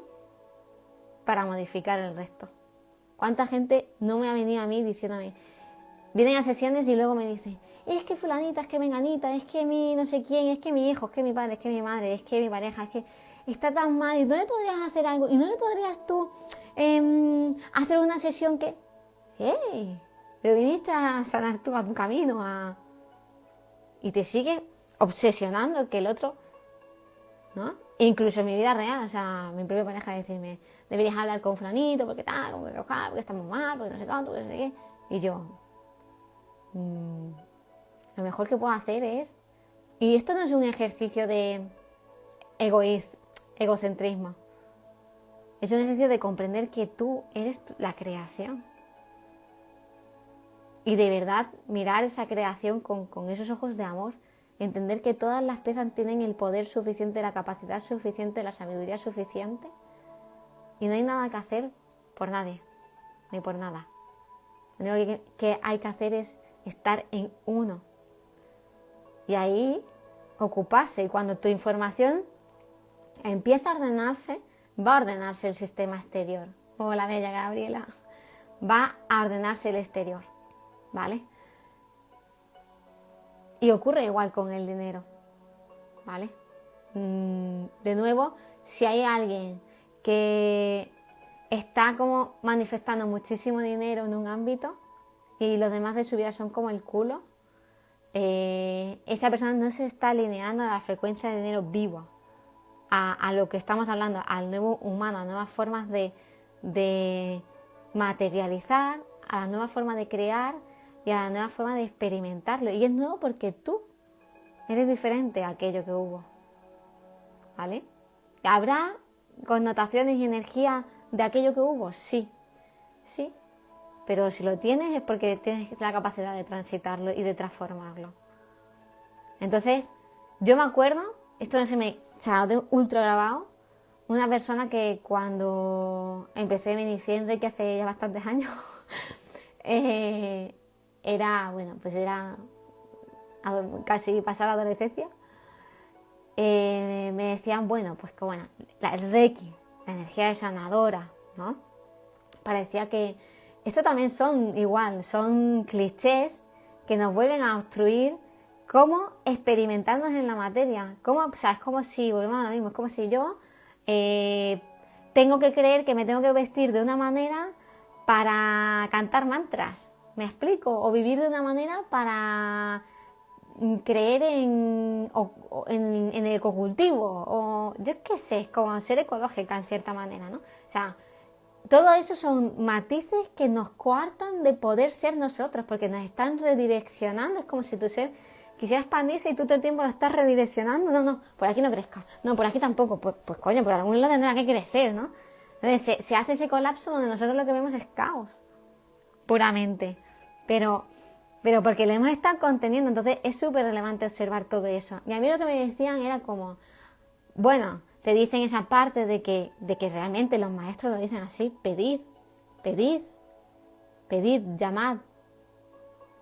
para modificar el resto. ¿Cuánta gente no me ha venido a mí diciéndome, vienen a sesiones y luego me dicen, es que fulanita, es que menganita, es que mi no sé quién, es que mi hijo, es que mi padre, es que mi madre, es que mi pareja, es que está tan mal y no le podrías hacer algo y no le podrías tú hacer una sesión que... ¡Hey! Pero viniste a sanar tú a tu camino y te sigue obsesionando que el otro, ¿no? E incluso en mi vida real, o sea, mi propia pareja decirme, deberías hablar con fulanito porque tal, porque está muy mal, porque no sé cuánto, porque no sé qué. Y yo, lo mejor que puedo hacer es... Y esto no es un ejercicio de egocentrismo. Es un ejercicio de comprender que tú eres la creación. Y de verdad mirar esa creación con esos ojos de amor. Entender que todas las piezas tienen el poder suficiente, la capacidad suficiente, la sabiduría suficiente. Y no hay nada que hacer por nadie, ni por nada. Lo único que hay que hacer es estar en uno. Y ahí ocuparse. Y cuando tu información empieza a ordenarse, va a ordenarse el sistema exterior. Hola, bella Gabriela. Va a ordenarse el exterior, ¿vale? Y ocurre igual con el dinero, ¿vale? De nuevo, si hay alguien que está como manifestando muchísimo dinero en un ámbito y los demás de su vida son como el culo, esa persona no se está alineando a la frecuencia de dinero vivo, a lo que estamos hablando, al nuevo humano, a nuevas formas de materializar, a la nueva forma de crear y a la nueva forma de experimentarlo. Y es nuevo porque tú eres diferente a aquello que hubo, ¿vale? ¿Habrá connotaciones y energía de aquello que hubo? Sí, sí. Pero si lo tienes es porque tienes la capacidad de transitarlo y de transformarlo. Entonces, yo me acuerdo, esto no se me... O sea, lo tengo ultra grabado, una persona que cuando me inicié en Reiki hace ya bastantes años, era casi pasar la adolescencia, me decían, bueno, pues que bueno, el Reiki, la energía es sanadora, ¿no? Parecía que esto también son clichés que nos vuelven a obstruir cómo experimentarnos en la materia. O sea, es como si, volvemos a lo mismo, es como si yo tengo que creer que me tengo que vestir de una manera para cantar mantras, ¿me explico? O vivir de una manera para creer en el ecocultivo, o yo qué sé, es como ser ecológica en cierta manera, ¿no? O sea, todo eso son matices que nos coartan de poder ser nosotros, porque nos están redireccionando. Es como si tu ser quisiera expandirse y tú todo el tiempo lo estás redireccionando. No, por aquí no crezca. No, por aquí tampoco. Pues coño, por algún lado tendrá que crecer, ¿no? Entonces se hace ese colapso donde nosotros lo que vemos es caos, puramente. Pero pero porque lo hemos estado conteniendo, entonces es súper relevante observar todo eso. Y a mí lo que me decían era como, bueno, te dicen esa parte de que realmente los maestros lo dicen así, pedid, pedid, pedid, llamad.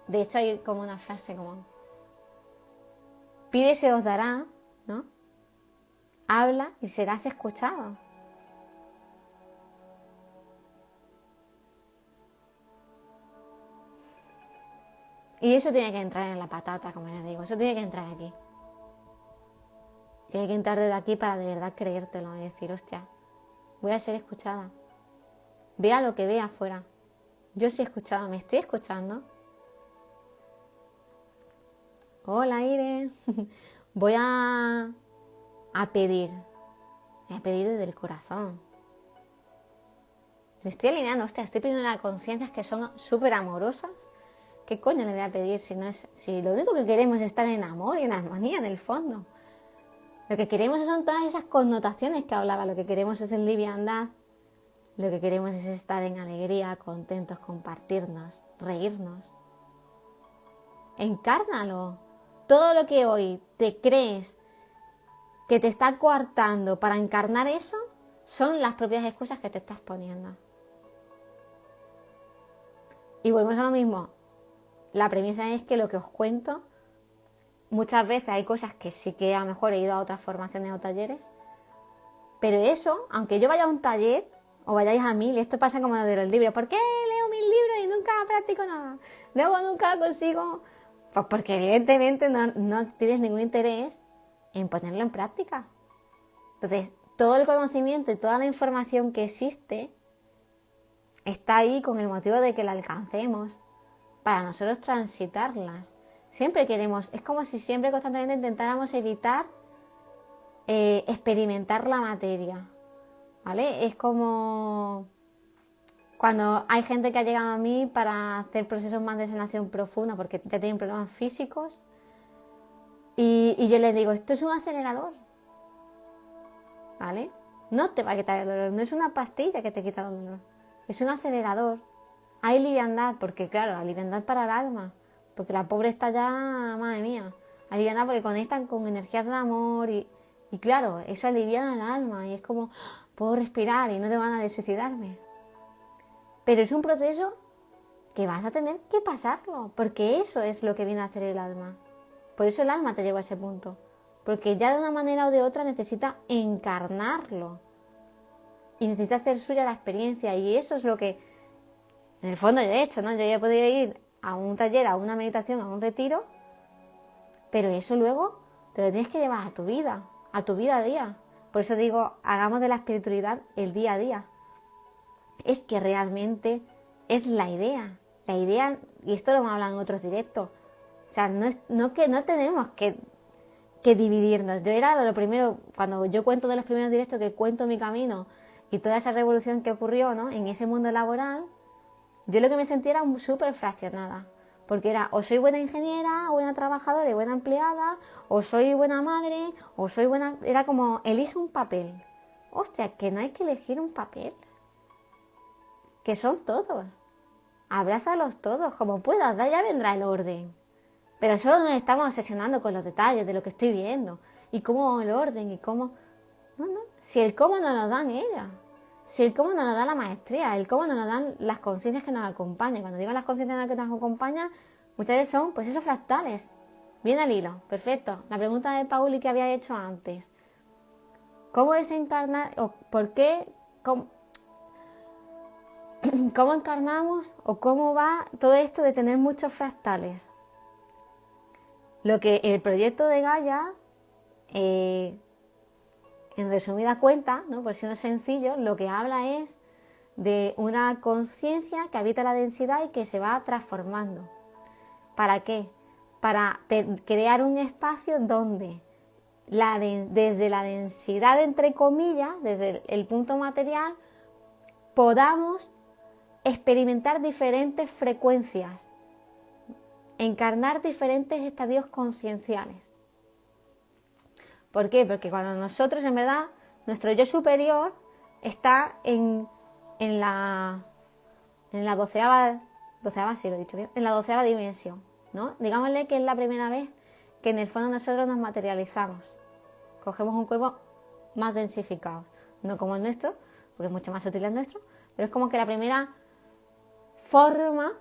De hecho hay como una frase como, pide y se os dará, ¿no? Habla y serás escuchado. Y eso tiene que entrar en la patata, como les digo, eso tiene que entrar aquí. Tiene que entrar desde aquí para de verdad creértelo y decir, hostia, voy a ser escuchada. Vea lo que vea afuera. Yo soy escuchada, me estoy escuchando. Hola, Ire. Voy a pedir. Voy a pedir desde el corazón. Me estoy alineando, hostia, estoy pidiendo las conciencias que son súper amorosas. ¿Qué coño le voy a pedir si lo único que queremos es estar en amor y en armonía en el fondo? Lo que queremos son todas esas connotaciones que hablaba. Lo que queremos es el liviandad. Lo que queremos es estar en alegría, contentos, compartirnos, reírnos. Encárnalo. Todo lo que hoy te crees que te está coartando para encarnar eso son las propias excusas que te estás poniendo. Y volvemos a lo mismo. La premisa es que lo que os cuento, muchas veces hay cosas que sí que a lo mejor he ido a otras formaciones o talleres, pero eso, aunque yo vaya a un taller o vayáis a 1000, esto pasa como lo de los libros. ¿Por qué leo 1000 libros y nunca practico nada? Luego nunca consigo. Pues porque evidentemente no tienes ningún interés en ponerlo en práctica. Entonces, todo el conocimiento y toda la información que existe está ahí con el motivo de que la alcancemos, para nosotros transitarlas. Siempre queremos, es como si siempre constantemente intentáramos evitar experimentar la materia, ¿vale? Es como cuando hay gente que ha llegado a mí para hacer procesos más de sanación profunda porque ya tienen problemas físicos y yo les digo, esto es un acelerador, ¿vale? No te va a quitar el dolor, no es una pastilla que te quita el dolor, es un acelerador. Hay liviandad, porque claro, la liviandad para el alma, porque la pobre está ya, madre mía. Hay liviandad porque conectan con energías de amor y claro, eso aliviana el alma y es como, puedo respirar y no te van a suicidarme. Pero es un proceso que vas a tener que pasarlo, porque eso es lo que viene a hacer el alma. Por eso el alma te lleva a ese punto, porque ya de una manera o de otra necesita encarnarlo y necesita hacer suya la experiencia y eso es lo que en el fondo yo he hecho, ¿no? Yo ya he podido ir a un taller, a una meditación, a un retiro, pero eso luego te lo tienes que llevar a tu vida a día. Por eso digo, hagamos de la espiritualidad el día a día. Es que realmente es la idea, y esto lo hemos hablado en otros directos, o sea, no tenemos que dividirnos. Yo era lo primero, cuando yo cuento de los primeros directos, que cuento mi camino y toda esa revolución que ocurrió, ¿no? En ese mundo laboral, yo lo que me sentía era súper fraccionada, porque era o soy buena ingeniera, o buena trabajadora y buena empleada, o soy buena madre, o soy buena... Era como, elige un papel. Hostia, que no hay que elegir un papel, que son todos. Abrázalos todos como puedas, ya vendrá el orden. Pero solo nos estamos obsesionando con los detalles de lo que estoy viendo, y cómo el orden, y cómo... No, si el cómo no lo dan ellas. Si el cómo nos lo da la maestría, el cómo nos lo dan las conciencias que nos acompañan. Cuando digo las conciencias que nos acompañan, muchas veces son pues esos fractales. Bien al hilo, perfecto. La pregunta de Pauli que había hecho antes. ¿Cómo desencarnar o por qué? ¿Cómo encarnamos o cómo va todo esto de tener muchos fractales? Lo que el proyecto de Gaia... en resumida cuenta, ¿no? Por siendo sencillo, lo que habla es de una conciencia que habita la densidad y que se va transformando. ¿Para qué? Para crear un espacio donde desde la densidad, entre comillas, desde el punto material, podamos experimentar diferentes frecuencias, encarnar diferentes estadios concienciales. ¿Por qué? Porque cuando nosotros, en verdad, nuestro yo superior está en la 12ª, sí lo he dicho bien, en la 12ª dimensión, ¿no? Digámosle que es la primera vez que en el fondo nosotros nos materializamos. Cogemos un cuerpo más densificado, no como el nuestro, porque es mucho más sutil el nuestro, pero es como que la primera forma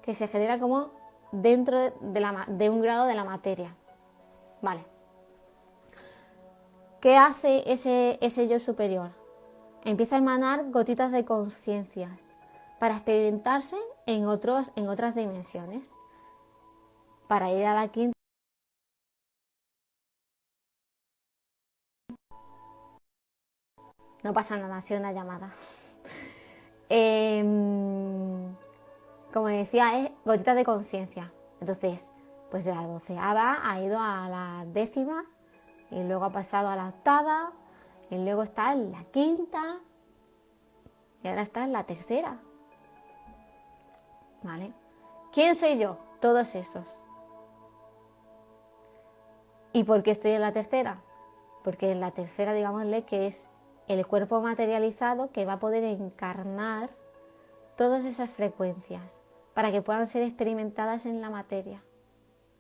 que se genera como dentro de un grado de la materia. Vale. ¿Qué hace ese yo superior? Empieza a emanar gotitas de conciencias para experimentarse en otras dimensiones, para ir a la quinta. No pasa nada, ha sido una llamada. Como decía, es gotitas de conciencia. Entonces, pues de la 12ª ha ido a la 10ª y luego ha pasado a la 8ª y luego está en la 5ª y ahora está en la 3ª. ¿Vale? ¿Quién soy yo? Todos esos. ¿Y por qué estoy en la 3ª? Porque en la 3ª, digámosle, que es el cuerpo materializado que va a poder encarnar todas esas frecuencias para que puedan ser experimentadas en la materia,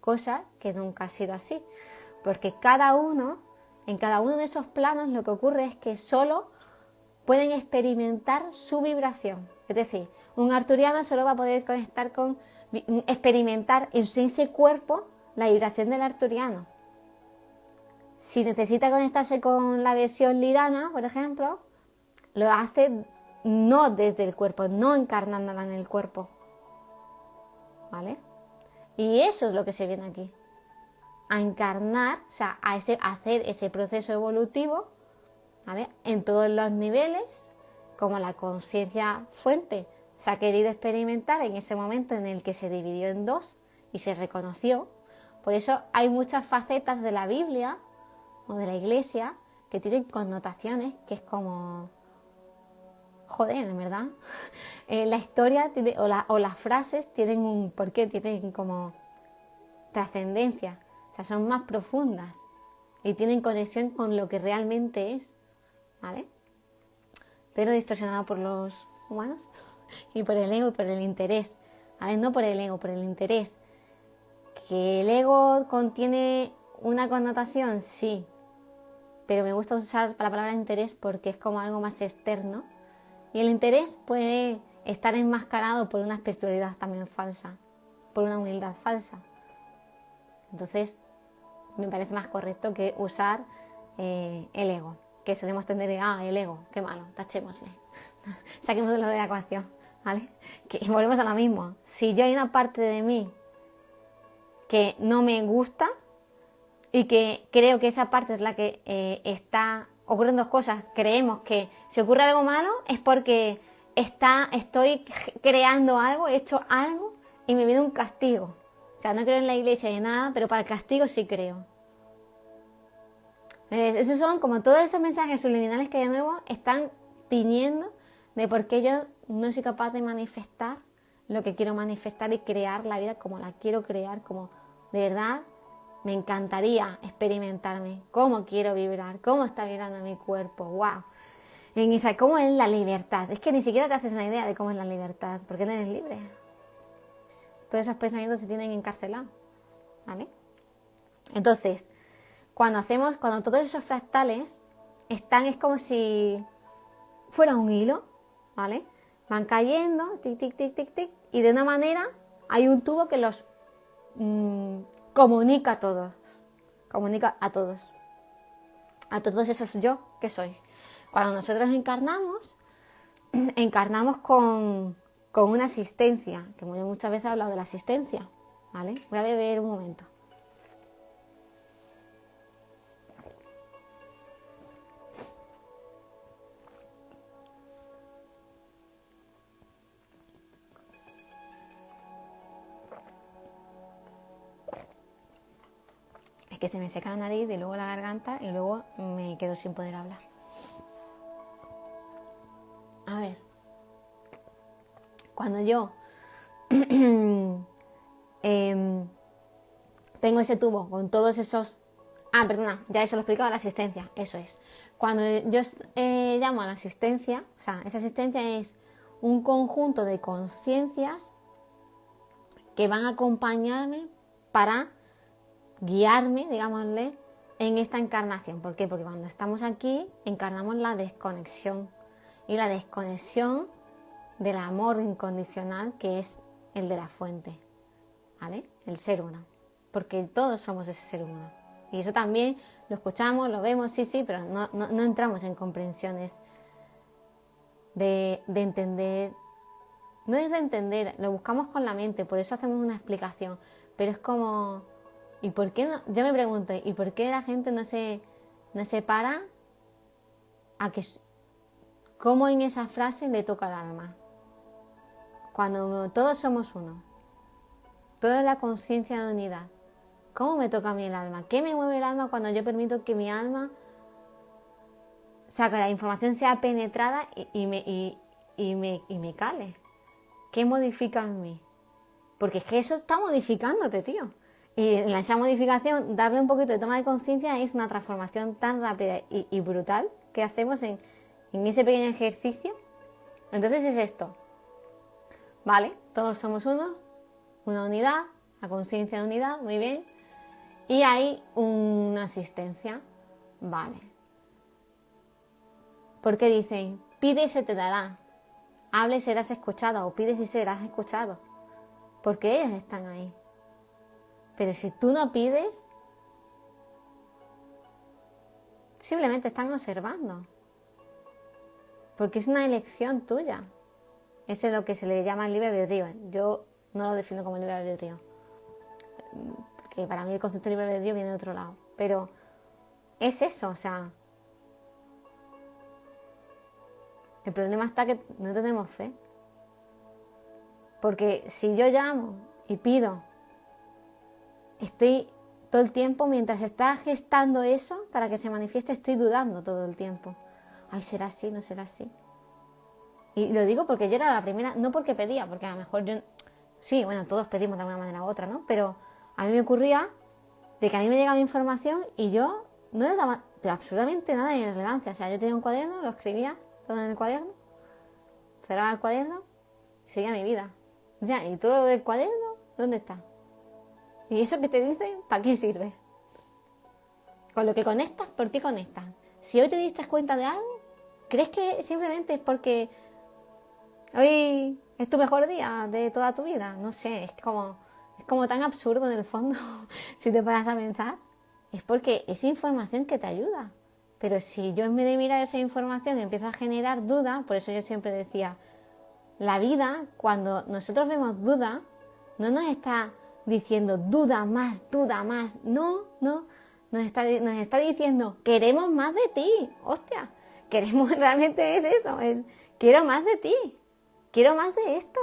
cosa que nunca ha sido así, porque en cada uno de esos planos lo que ocurre es que solo pueden experimentar su vibración. Es decir, un arturiano solo va a poder experimentar en ese cuerpo la vibración del arturiano. Si necesita conectarse con la versión lirana, por ejemplo, lo hace no desde el cuerpo, no encarnándola en el cuerpo. ¿Vale? Y eso es lo que se viene aquí. A encarnar, o sea, a hacer ese proceso evolutivo, ¿vale? En todos los niveles, como la conciencia fuente se ha querido experimentar en ese momento en el que se dividió en dos y se reconoció. Por eso hay muchas facetas de la Biblia o de la Iglesia que tienen connotaciones que es como... Joder, en verdad. La historia o las frases tienen un porqué, tienen como trascendencia. O sea, son más profundas y tienen conexión con lo que realmente es. ¿Vale? Pero distorsionado por los humanos y por el ego y por el interés. ¿Vale? No por el ego, por el interés. ¿Que el ego contiene una connotación? Sí. Pero me gusta usar la palabra interés porque es como algo más externo. Y el interés puede estar enmascarado por una espiritualidad también falsa, por una humildad falsa. Entonces, me parece más correcto que usar el ego, que solemos tender a, el ego, qué malo, tachémosle, saquémoslo de la ecuación, ¿vale? Y volvemos a lo mismo. Si yo hay una parte de mí que no me gusta y que creo que esa parte es la que ocurren dos cosas. Creemos que si ocurre algo malo es porque estoy creando algo, he hecho algo y me viene un castigo. O sea, no creo en la iglesia ni nada, pero para el castigo sí creo. Esos son como todos esos mensajes subliminales que de nuevo están tiñendo de por qué yo no soy capaz de manifestar lo que quiero manifestar y crear la vida como la quiero crear, como de verdad me encantaría experimentarme, cómo quiero vibrar, cómo está vibrando mi cuerpo, wow. Y cómo es la libertad. Es que ni siquiera te haces una idea de cómo es la libertad, porque no eres libre. Todos esos pensamientos se tienen encarcelados, ¿vale? Entonces, cuando todos esos fractales están, es como si fuera un hilo, ¿vale? Van cayendo, tic, tic, tic, tic, tic, y de una manera hay un tubo que los comunica a todos, a todos esos yo que soy. Cuando nosotros encarnamos con una asistencia, que muchas veces he hablado de la asistencia, ¿vale? Voy a beber un momento. Es que se me seca la nariz y luego la garganta y luego me quedo sin poder hablar. A ver, cuando yo tengo ese tubo con todos esos... perdona, ya eso lo explicaba la asistencia, eso es. Cuando yo llamo a la asistencia, o sea, esa asistencia es un conjunto de conciencias que van a acompañarme para guiarme, digámosle, en esta encarnación. ¿Por qué? Porque cuando estamos aquí encarnamos la desconexión, y la desconexión del amor incondicional, que es el de la fuente, ¿vale? El ser uno, porque todos somos ese ser uno. Y eso también lo escuchamos, lo vemos, sí, pero no entramos en comprensiones de entender. No es de entender, lo buscamos con la mente, por eso hacemos una explicación. Pero es como, ¿y por qué no? Yo me pregunto, ¿y por qué la gente no se para a que cómo en esa frase le toca el alma? Cuando todos somos uno, toda la conciencia de unidad, ¿cómo me toca a mí el alma? ¿Qué me mueve el alma cuando yo permito que mi alma, o sea, que la información sea penetrada y me cale? ¿Qué modifica en mí? Porque es que eso está modificándote, tío. Y en esa modificación, darle un poquito de toma de conciencia es una transformación tan rápida y brutal que hacemos en ese pequeño ejercicio. Entonces es esto, ¿vale? Todos somos unos, una unidad, la conciencia de unidad, muy bien. Y hay una asistencia, ¿vale? Porque dicen, pide y se te dará, habla y serás escuchado, o pides y serás escuchado, porque ellos están ahí. Pero si tú no pides, simplemente están observando, porque es una elección tuya. Eso es lo que se le llama el libre albedrío. Yo no lo defino como libre albedrío, porque para mí el concepto de libre albedrío viene de otro lado. Pero es eso, o sea, el problema está que no tenemos fe. Porque si yo llamo y pido, estoy todo el tiempo, mientras está gestando eso para que se manifieste, estoy dudando todo el tiempo. Ay, ¿será así? ¿No será así? Y lo digo porque yo era la primera, no porque pedía, porque a lo mejor yo... Sí, bueno, todos pedimos de alguna manera u otra, ¿no? Pero a mí me ocurría de que a mí me llegaba información y yo no le daba pero absolutamente nada de relevancia. O sea, yo tenía un cuaderno, lo escribía todo en el cuaderno, cerraba el cuaderno y seguía mi vida. Ya, ¿y todo el cuaderno dónde está? ¿Y eso que te dicen, para qué sirve? Con lo que conectas, por ti conectas. Si hoy te diste cuenta de algo, ¿crees que simplemente es porque hoy es tu mejor día de toda tu vida? No sé, es como tan absurdo en el fondo, si te paras a pensar. Es porque es información que te ayuda. Pero si yo en vez de mirar esa información empiezo a generar duda, por eso yo siempre decía, la vida, cuando nosotros vemos duda, no nos está diciendo duda más, no, nos está diciendo queremos más de ti, hostia, queremos, realmente es eso, es quiero más de ti, quiero más de esto,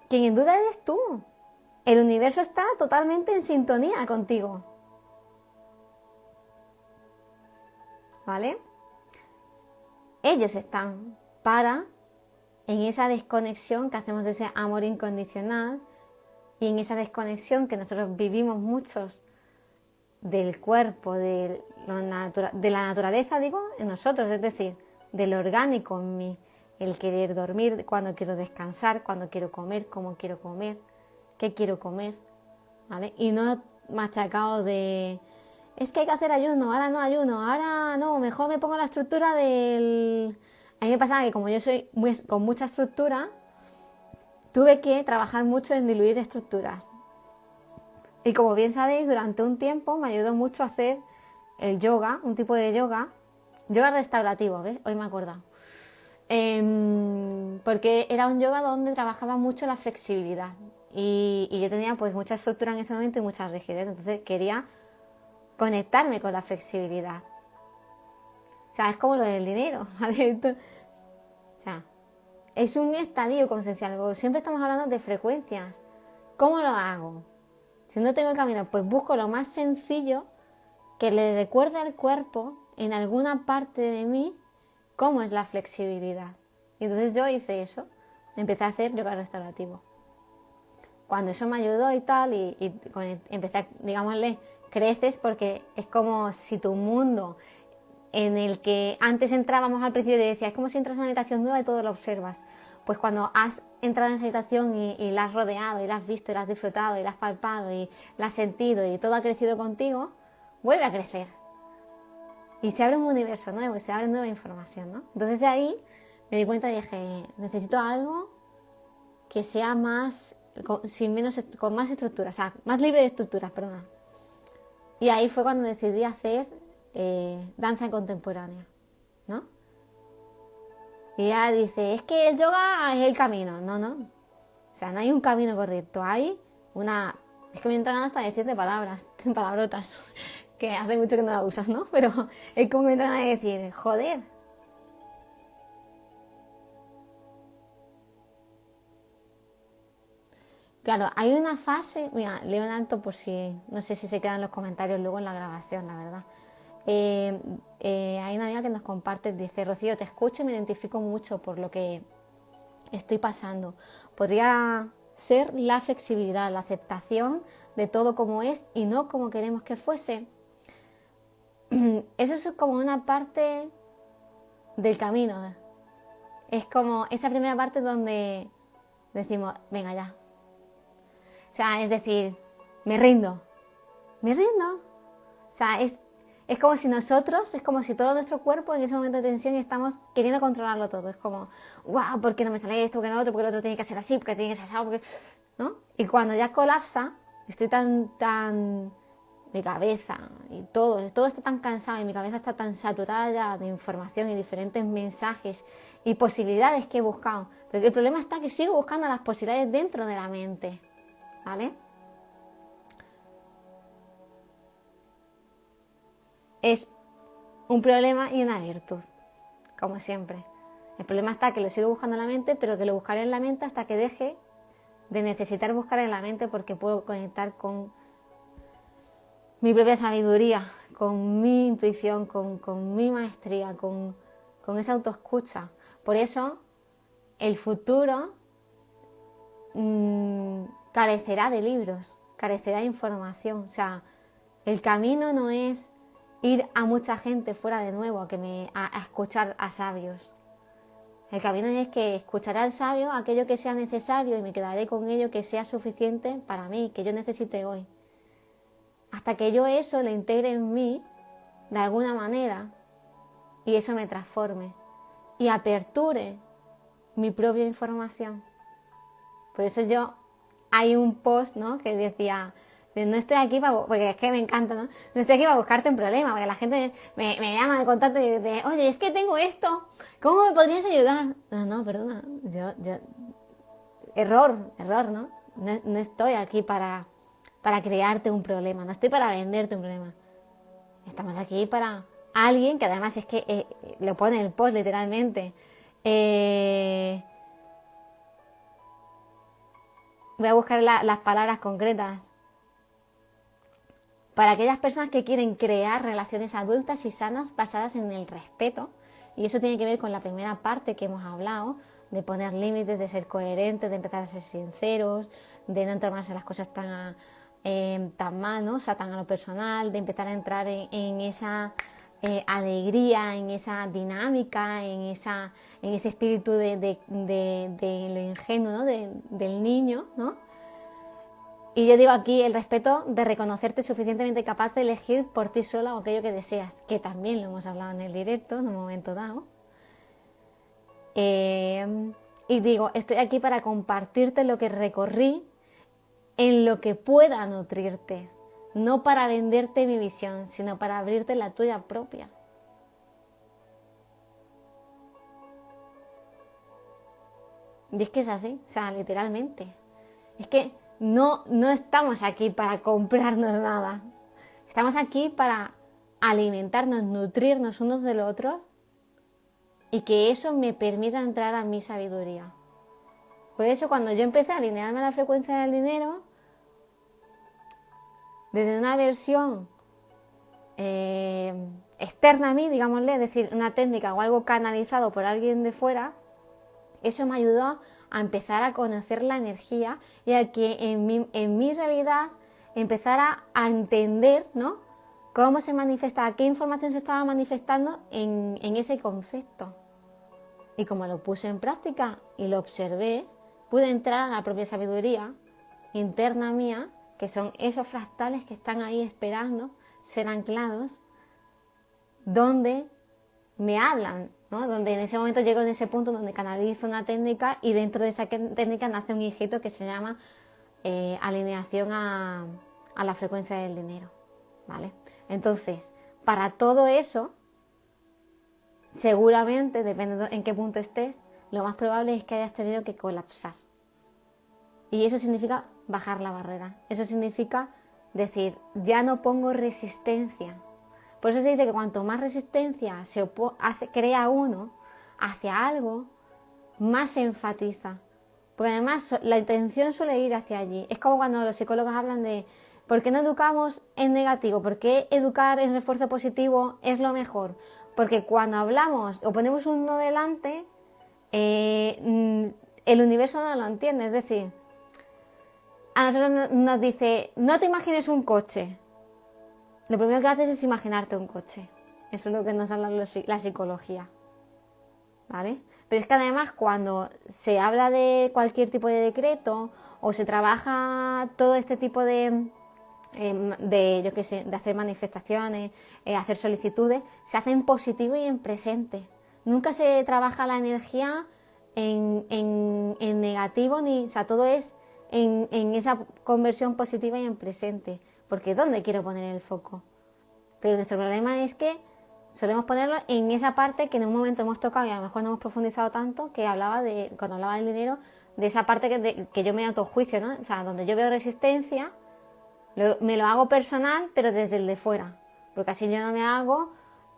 quien en duda eres tú, el universo está totalmente en sintonía contigo, ¿vale? Ellos están en esa desconexión que hacemos de ese amor incondicional y en esa desconexión que nosotros vivimos muchos del cuerpo, de la naturaleza, digo, en nosotros, es decir, del orgánico en mí, el querer dormir, cuando quiero descansar, cuando quiero comer, cómo quiero comer, qué quiero comer, ¿vale? Y no machacado de, es que hay que hacer ayuno, ahora no, mejor me pongo la estructura del... A mí me pasaba que como yo soy con mucha estructura, tuve que trabajar mucho en diluir estructuras. Y como bien sabéis, durante un tiempo me ayudó mucho a hacer el yoga, un tipo de yoga restaurativo, ¿ves? Hoy me he acordado. Porque era un yoga donde trabajaba mucho la flexibilidad. Y yo tenía pues mucha estructura en ese momento y mucha rigidez. Entonces quería conectarme con la flexibilidad. O sea, es como lo del dinero, ¿vale? O sea, es un estadio conciencial. Siempre estamos hablando de frecuencias. ¿Cómo lo hago? Si no tengo el camino, pues busco lo más sencillo que le recuerde al cuerpo en alguna parte de mí cómo es la flexibilidad. Y entonces yo hice eso. Empecé a hacer yoga restaurativo. Cuando eso me ayudó y tal, y empecé, digámosle, creces porque es como si tu mundo en el que antes entrábamos al principio y decía, es como si entras en una habitación nueva y todo lo observas. pues cuando has entrado en esa habitación y la has rodeado, y la has visto, y la has disfrutado, y la has palpado, y la has sentido, y todo ha crecido contigo, vuelve a crecer. Y se abre un universo nuevo, y se abre nueva información, ¿no? Entonces de ahí me di cuenta y dije, necesito algo que sea más, con más estructura, o sea, más libre de estructuras, perdón. Y ahí fue cuando decidí hacer danza contemporánea, ¿no? Y ella dice, es que el yoga es el camino. No, no. O sea, no hay un camino correcto. Hay una... Es que me entran hasta decirte palabras, palabrotas, que hace mucho que no las usas, ¿no? Pero es como me entran a decir, joder. Claro, hay una fase... Mira, leo un alto por si... No sé si se quedan los comentarios luego en la grabación, la verdad. Hay una amiga que nos comparte, dice, Rocío, te escucho y me identifico mucho por lo que estoy pasando. Podría ser la flexibilidad, la aceptación de todo como es y no como queremos que fuese. Eso es como una parte del camino. Es como esa primera parte donde decimos, venga ya. O sea, es decir, me rindo. Me rindo. O sea, es como si nosotros, es como si todo nuestro cuerpo en ese momento de tensión estamos queriendo controlarlo todo. Es como, wow, ¿por qué no me sale esto? ¿Por qué no lo otro? ¿Por qué el otro tiene que ser así? ¿Por qué tiene que ser así? ¿Por qué? ¿No? Y cuando ya colapsa, estoy tan mi cabeza y todo está tan cansado y mi cabeza está tan saturada ya de información y diferentes mensajes y posibilidades que he buscado. Pero el problema está que sigo buscando las posibilidades dentro de la mente, ¿vale? Es un problema y una virtud, como siempre. El problema está que lo sigo buscando en la mente, pero que lo buscaré en la mente hasta que deje de necesitar buscar en la mente porque puedo conectar con mi propia sabiduría, con mi intuición, con mi maestría, con esa autoescucha. Por eso el futuro carecerá de libros, carecerá de información. O sea, el camino no es ir a mucha gente fuera de nuevo a escuchar a sabios. El camino es que escucharé al sabio aquello que sea necesario y me quedaré con ello que sea suficiente para mí, que yo necesite hoy. Hasta que yo eso lo integre en mí de alguna manera y eso me transforme y aperture mi propia información. Por eso hay un post, ¿no?, que decía, no estoy aquí porque es que me encanta, ¿no? No estoy aquí para buscarte un problema, porque la gente me llama de contacto y dice, oye, es que tengo esto, ¿cómo me podrías ayudar? No, perdona, error, ¿no? No estoy aquí para crearte un problema, no estoy para venderte un problema. Estamos aquí para alguien que además es que lo pone en el post literalmente. Voy a buscar las palabras concretas. Para aquellas personas que quieren crear relaciones adultas y sanas basadas en el respeto, y eso tiene que ver con la primera parte que hemos hablado, de poner límites, de ser coherentes, de empezar a ser sinceros, de no tomarse las cosas tan mal, ¿no? O sea, tan a lo personal, de empezar a entrar en esa alegría, en esa dinámica, en ese espíritu de lo ingenuo, ¿no? Del niño, ¿no? Y yo digo aquí el respeto de reconocerte suficientemente capaz de elegir por ti sola aquello que deseas, que también lo hemos hablado en el directo en un momento dado. Y digo, estoy aquí para compartirte lo que recorrí en lo que pueda nutrirte, no para venderte mi visión, sino para abrirte la tuya propia. Y es que es así, o sea, literalmente. Es que no estamos aquí para comprarnos nada. Estamos aquí para alimentarnos, nutrirnos unos del otro y que eso me permita entrar a mi sabiduría. Por eso cuando yo empecé a alinearme a la frecuencia del dinero, desde una versión externa a mí, digámosle, es decir, una técnica o algo canalizado por alguien de fuera, eso me ayudó a empezar a conocer la energía y a que en mi realidad empezara a entender, ¿no?, cómo se manifestaba, qué información se estaba manifestando en ese concepto. Y como lo puse en práctica y lo observé, pude entrar a la propia sabiduría interna mía, que son esos fractales que están ahí esperando ser anclados, donde me hablan, ¿no? Donde en ese momento llego en ese punto donde canalizo una técnica y dentro de esa técnica nace un hijito que se llama alineación a la frecuencia del dinero, ¿vale? Entonces, para todo eso, seguramente, depende de en qué punto estés, lo más probable es que hayas tenido que colapsar. Y eso significa bajar la barrera. Eso significa decir, ya no pongo resistencia. Por eso se dice que cuanto más resistencia crea uno hacia algo, más se enfatiza. Porque además la intención suele ir hacia allí. Es como cuando los psicólogos hablan de ¿por qué no educamos en negativo? ¿Por qué educar en refuerzo positivo es lo mejor? Porque cuando hablamos o ponemos un no delante, el universo no lo entiende. Es decir, a nosotros nos dice, no te imagines un coche. Lo primero que haces es imaginarte un coche. Eso es lo que nos habla la psicología, ¿vale? Pero es que además cuando se habla de cualquier tipo de decreto o se trabaja todo este tipo de yo qué sé, de hacer manifestaciones, hacer solicitudes, se hace en positivo y en presente. Nunca se trabaja la energía en negativo, o sea, todo es en esa conversión positiva y en presente. Porque ¿dónde quiero poner el foco? Pero nuestro problema es que solemos ponerlo en esa parte que en un momento hemos tocado y a lo mejor no hemos profundizado tanto, que cuando hablaba del dinero, de esa parte que yo me autojuicio, ¿no? O sea, donde yo veo resistencia, me lo hago personal, pero desde el de fuera. Porque así yo no me hago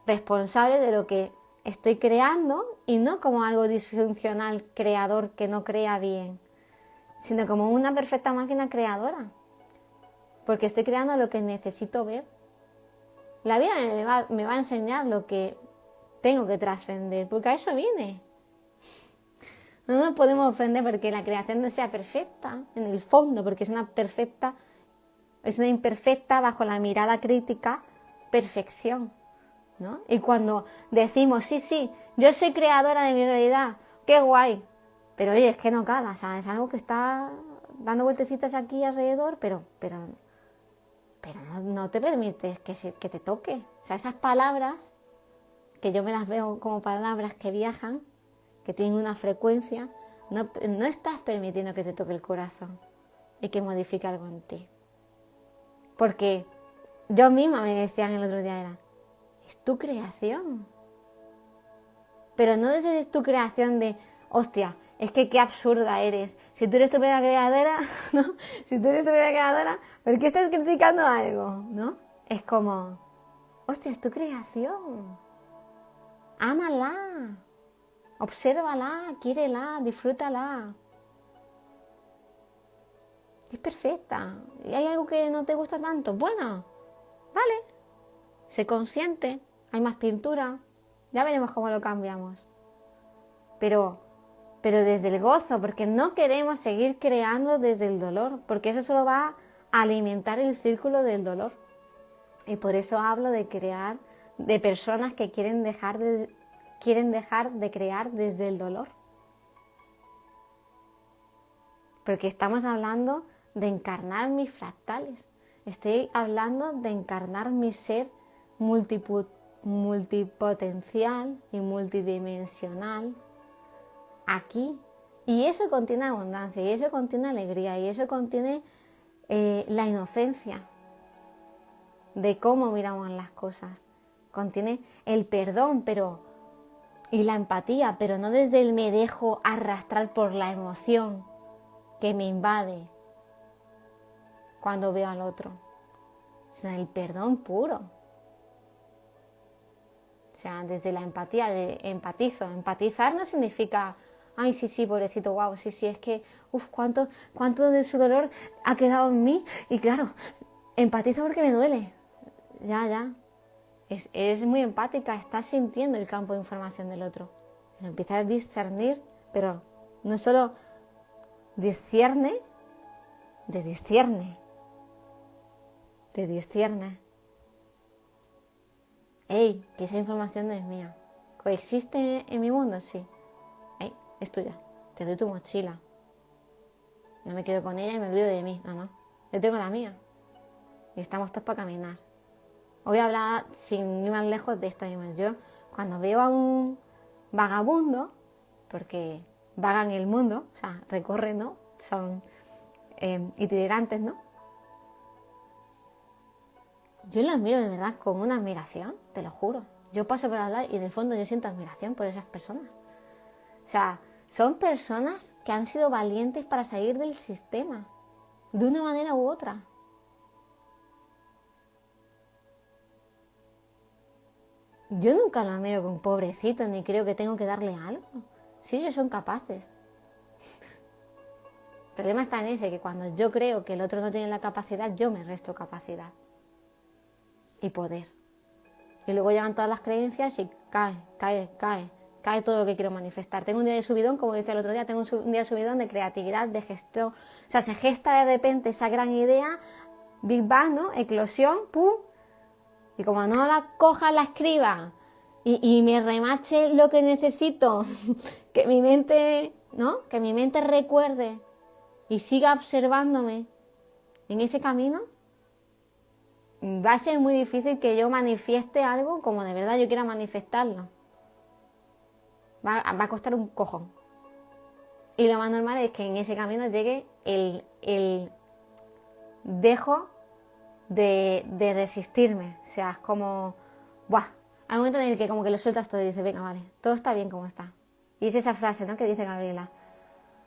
responsable de lo que estoy creando y no como algo disfuncional, creador, que no crea bien, sino como una perfecta máquina creadora. Porque estoy creando lo que necesito ver. La vida me va a enseñar lo que tengo que trascender, porque a eso vine. No nos podemos ofender porque la creación no sea perfecta, en el fondo, porque es una imperfecta bajo la mirada crítica, perfección, ¿no? Y cuando decimos, sí, yo soy creadora de mi realidad, qué guay, pero oye, es que no cala, ¿sabes? Es algo que está dando vueltecitas aquí alrededor, pero no te permites que te toque. O sea, esas palabras, que yo me las veo como palabras que viajan, que tienen una frecuencia, no estás permitiendo que te toque el corazón y que modifique algo en ti. Porque yo misma me decían el otro día, es tu creación. Pero no desde tu creación de, hostia, es que qué absurda eres. Si tú eres tu propia creadora, ¿no? Si tú eres tu propia creadora, ¿por qué estás criticando algo? ¿No? Es como, hostia, es tu creación. Ámala. Obsérvala, quiérela, disfrútala. Es perfecta. ¿Y hay algo que no te gusta tanto? Bueno, vale. Sé consciente. Hay más pintura. Ya veremos cómo lo cambiamos. Pero desde el gozo, porque no queremos seguir creando desde el dolor, porque eso solo va a alimentar el círculo del dolor. Y por eso hablo de crear, de personas que quieren dejar de crear desde el dolor. Porque estamos hablando de encarnar mis fractales. Estoy hablando de encarnar mi ser multipotencial y multidimensional aquí. Y eso contiene abundancia, y eso contiene alegría, y eso contiene la inocencia de cómo miramos las cosas. Contiene el perdón, y la empatía, pero no desde el me dejo arrastrar por la emoción que me invade cuando veo al otro, sino el perdón puro. O sea, desde la empatía, empatizo. Empatizar no significa, ay, sí, pobrecito, guau, sí, es que, cuánto de su dolor ha quedado en mí. Y claro, empatizo porque me duele. Ya. Es muy empática, estás sintiendo el campo de información del otro. Pero empiezas a discernir, pero no solo discierne. Ey, que esa información no es mía. ¿Coexiste en mi mundo? Sí. es tuya, te doy tu mochila. No me quedo con ella y me olvido de mí, no. Yo tengo la mía. Y estamos todos para caminar. Hoy hablar sin ir más lejos de esto mismo. Yo, cuando veo a un vagabundo, porque vagan el mundo, o sea, recorren, ¿no? Son itinerantes, ¿no? Yo los miro de verdad con una admiración, te lo juro. Yo paso por al lado y en el fondo yo siento admiración por esas personas. O sea, son personas que han sido valientes para salir del sistema, de una manera u otra. Yo nunca los miro con pobrecitos ni creo que tengo que darle algo. Si ellos son capaces. El problema está en ese, que cuando yo creo que el otro no tiene la capacidad, yo me resto capacidad y poder. Y luego llegan todas las creencias y cae todo lo que quiero manifestar. Tengo un día de subidón, como decía el otro día, tengo un día de subidón de creatividad, de gestión. O sea, se gesta de repente esa gran idea, Big Bang, ¿no? Eclosión, pum. Y como no la coja, la escriba y me remache lo que necesito, que mi mente, ¿no? Que mi mente recuerde y siga observándome en ese camino, va a ser muy difícil que yo manifieste algo como de verdad yo quiera manifestarlo. Va a costar un cojón. Y lo más normal es que en ese camino llegue el dejo de resistirme. O sea, es como, ¡buah! Hay un momento en el que como que lo sueltas todo y dices, venga, vale, todo está bien como está. Y es esa frase, ¿no? Que dice Gabriela.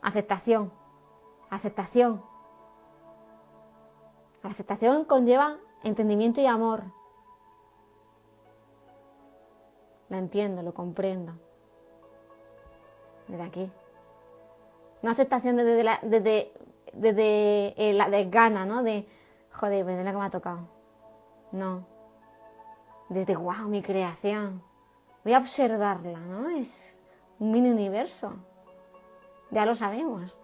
Aceptación. Aceptación. La aceptación conlleva entendimiento y amor. Lo entiendo, lo comprendo. Desde aquí. No aceptación desde la desgana, ¿no? De, joder, pues es la que me ha tocado. No. Desde, wow, mi creación. Voy a observarla, ¿no? Es un mini universo. Ya lo sabemos,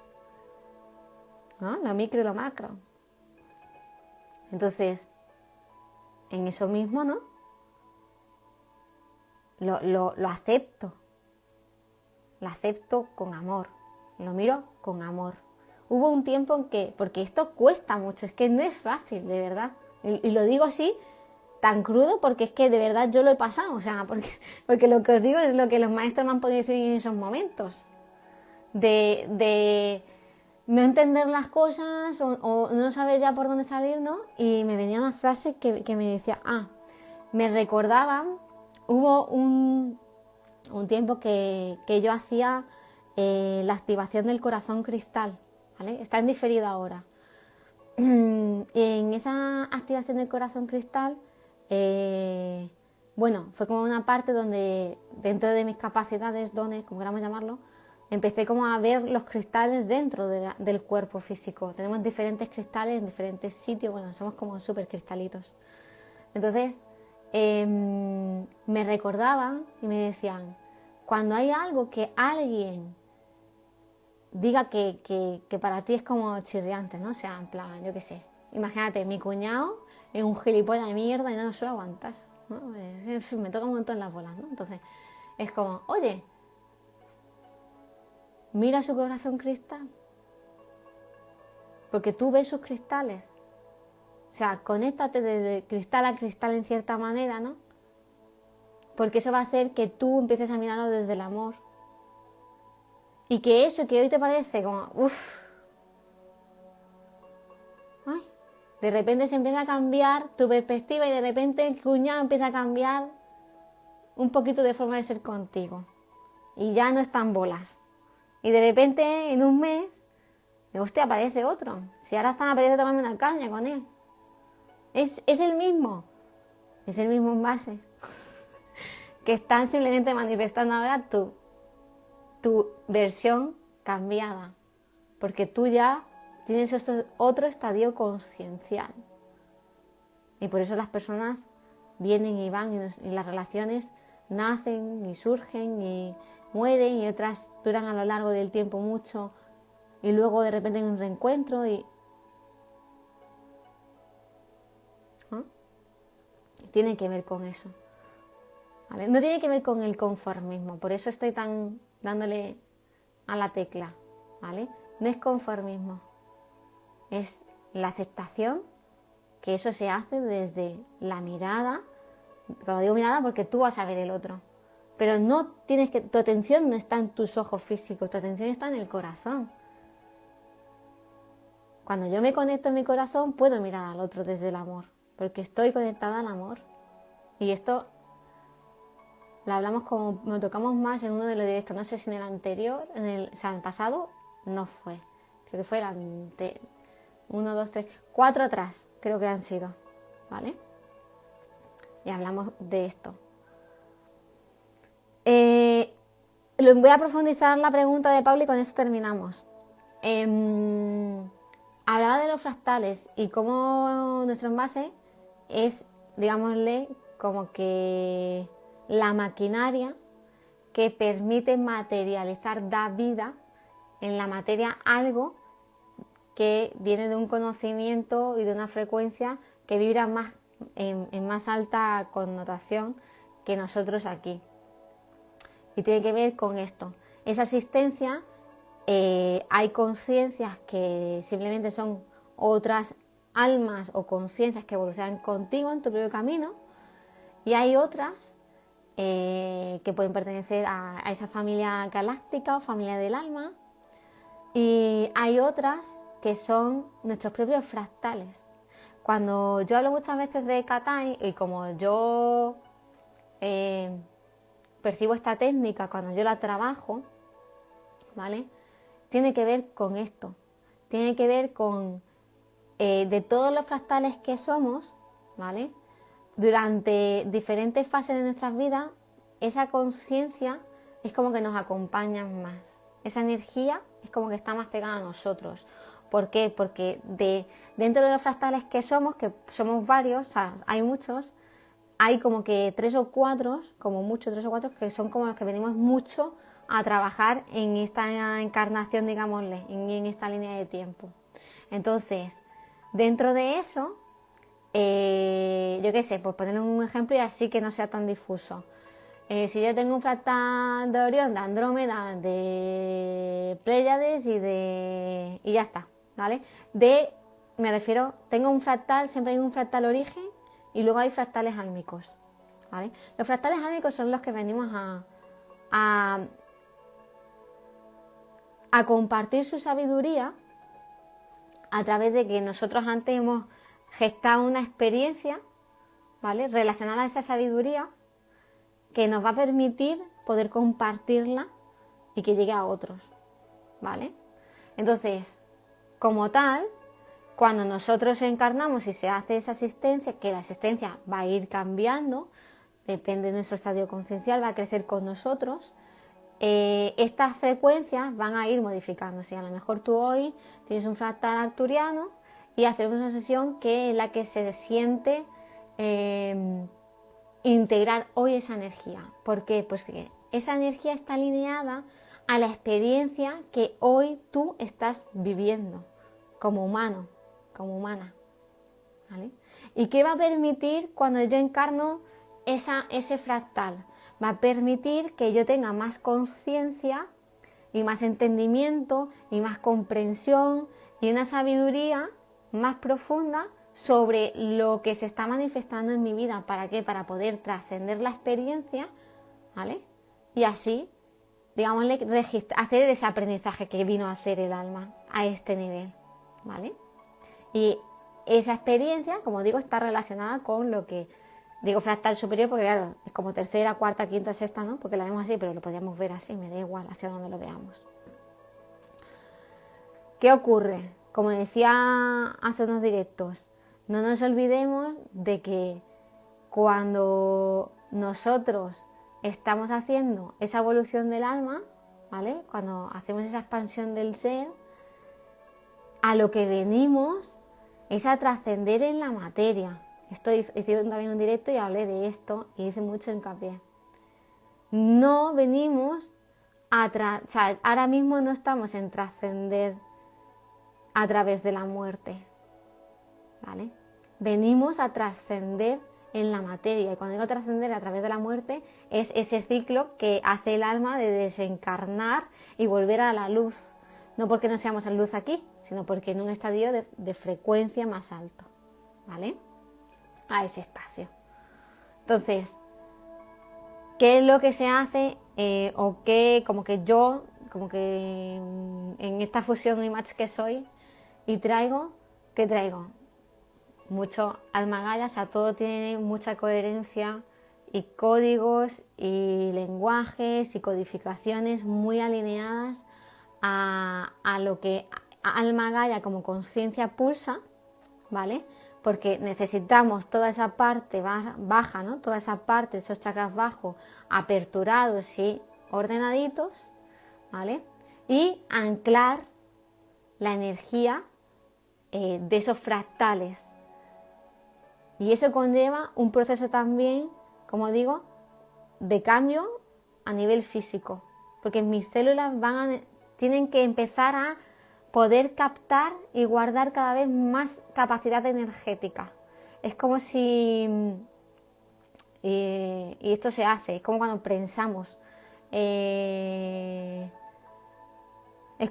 ¿no? Lo micro y lo macro. Entonces, en eso mismo, ¿no? Lo acepto. Lo acepto con amor. Lo miro con amor. Hubo un tiempo en que, porque esto cuesta mucho, es que no es fácil, de verdad. Y lo digo así, tan crudo, porque es que de verdad yo lo he pasado. O sea, porque lo que os digo es lo que los maestros me han podido decir en esos momentos. De no entender las cosas o no saber ya por dónde salir, ¿no? Y me venía una frase que me decía, me recordaban, hubo un tiempo que yo hacía la activación del corazón cristal, ¿vale? Está en diferido ahora. En esa activación del corazón cristal, bueno, fue como una parte donde dentro de mis capacidades, dones, como queramos llamarlo, empecé como a ver los cristales dentro del cuerpo físico. Tenemos diferentes cristales en diferentes sitios, bueno, somos como súper cristalitos. Entonces, me recordaban y me decían, cuando hay algo que alguien diga que para ti es como chirriante, ¿no? O sea, en plan, yo qué sé. Imagínate, mi cuñado es un gilipollas de mierda y no lo suelo aguantar, ¿no? Me toca un montón las bolas, ¿no? Entonces, es como, oye, mira su corazón cristal, porque tú ves sus cristales. O sea, conéctate de cristal a cristal en cierta manera, ¿no? Porque eso va a hacer que tú empieces a mirarlo desde el amor. Y que eso que hoy te parece como, de repente se empieza a cambiar tu perspectiva y de repente el cuñado empieza a cambiar un poquito de forma de ser contigo. Y ya no están bolas. Y de repente en un mes, hostia, aparece otro. Si ahora están apetece tomarme una caña con él. Es el mismo. Es el mismo envase. Que están simplemente manifestando ahora tu versión cambiada. Porque tú ya tienes otro estadio consciencial. Y por eso las personas vienen y van y las relaciones nacen y surgen y mueren y otras duran a lo largo del tiempo mucho y luego de repente hay un reencuentro y ¿no? Tiene que ver con eso, ¿vale? No tiene que ver con el conformismo, por eso estoy tan dándole a la tecla, ¿vale? No es conformismo, es la aceptación, que eso se hace desde la mirada. Cuando digo mirada, porque tú vas a ver el otro, pero no tienes que, tu atención no está en tus ojos físicos, tu atención está en el corazón. Cuando yo me conecto en mi corazón, puedo mirar al otro desde el amor, porque estoy conectada al amor. Y esto lo hablamos como lo tocamos más en uno de los directos, no sé si en el anterior, en el pasado, no fue. Creo que fue el 1, 2, 3, 4 atrás, creo que han sido, ¿vale? Y hablamos de esto. Voy a profundizar la pregunta de Paula y con esto terminamos. Hablaba de los fractales y cómo nuestro envase es, digámosle, como que la maquinaria que permite materializar, da vida en la materia algo que viene de un conocimiento y de una frecuencia que vibra más en más alta connotación que nosotros aquí. Y tiene que ver con esto. Esa asistencia, hay conciencias que simplemente son otras almas o conciencias que evolucionan contigo en tu propio camino, y hay otras que pueden pertenecer a esa familia galáctica o familia del alma, y hay otras que son nuestros propios fractales. Cuando yo hablo muchas veces de Katai, y como yo percibo esta técnica cuando yo la trabajo, ¿vale? Tiene que ver con esto, tiene que ver con de todos los fractales que somos, ¿vale? Durante diferentes fases de nuestras vidas, esa conciencia es como que nos acompaña más, esa energía es como que está más pegada a nosotros. ¿Por qué? Porque dentro de los fractales que somos varios, o sea, hay muchos, hay como que 3 o 4, como mucho 3 o 4, que son como los que venimos mucho a trabajar en esta encarnación, digámosle, en esta línea de tiempo. Entonces, dentro de eso, yo qué sé, por ponerle un ejemplo y así que no sea tan difuso. Si yo tengo un fractal de Orión, de Andrómeda, de Pléyades y ya está, ¿vale? Me refiero, tengo un fractal, siempre hay un fractal origen y luego hay fractales álmicos, ¿vale? Los fractales álmicos son los que venimos a compartir su sabiduría a través de que nosotros antes hemos gestado una experiencia, ¿vale?, relacionada a esa sabiduría que nos va a permitir poder compartirla y que llegue a otros, ¿vale? Entonces, como tal, cuando nosotros encarnamos y se hace esa asistencia, que la asistencia va a ir cambiando, depende de nuestro estadio conciencial, va a crecer con nosotros, estas frecuencias van a ir modificándose. A lo mejor tú hoy tienes un fractal arturiano y hacemos una sesión que es la que se siente integrar hoy esa energía. ¿Por qué? Pues que esa energía está alineada a la experiencia que hoy tú estás viviendo como humano, como humana, ¿vale? ¿Y qué va a permitir cuando yo encarno ese fractal? Va a permitir que yo tenga más conciencia y más entendimiento y más comprensión y una sabiduría más profunda sobre lo que se está manifestando en mi vida. ¿Para qué? Para poder trascender la experiencia, ¿vale? Y así, digámosle, hacer ese aprendizaje que vino a hacer el alma a este nivel, ¿vale? Y esa experiencia, como digo, está relacionada con lo que digo fractal superior, porque claro, es como tercera, cuarta, quinta, sexta, ¿no? Porque la vemos así, pero lo podríamos ver así, me da igual hacia donde lo veamos. ¿Qué ocurre? Como decía hace unos directos, no nos olvidemos de que cuando nosotros estamos haciendo esa evolución del alma, ¿vale?, cuando hacemos esa expansión del ser, a lo que venimos es a trascender en la materia. Hicieron también un directo y hablé de esto y hice mucho hincapié. No venimos o sea, ahora mismo no estamos en trascender a través de la muerte, ¿vale? Venimos a trascender en la materia. Y cuando digo trascender a través de la muerte, es ese ciclo que hace el alma de desencarnar y volver a la luz. No porque no seamos en luz aquí, sino porque en un estadio de frecuencia más alto, ¿vale? A ese espacio. Entonces, ¿qué es lo que se hace? O qué, como que yo, como que en esta fusión image que soy, y traigo, ¿qué traigo? Mucho alma Gaia, o sea, todo tiene mucha coherencia y códigos y lenguajes y codificaciones muy alineadas a lo que alma Gaia como conciencia pulsa, ¿vale? Porque necesitamos toda esa parte baja, ¿no? Toda esa parte, esos chakras bajos, aperturados y ordenaditos, ¿vale? Y anclar la energía de esos fractales. Y eso conlleva un proceso también, como digo, de cambio a nivel físico. Porque mis células tienen que empezar a poder captar y guardar cada vez más capacidad energética. Es como si, y esto se hace, es como cuando prensamos. Es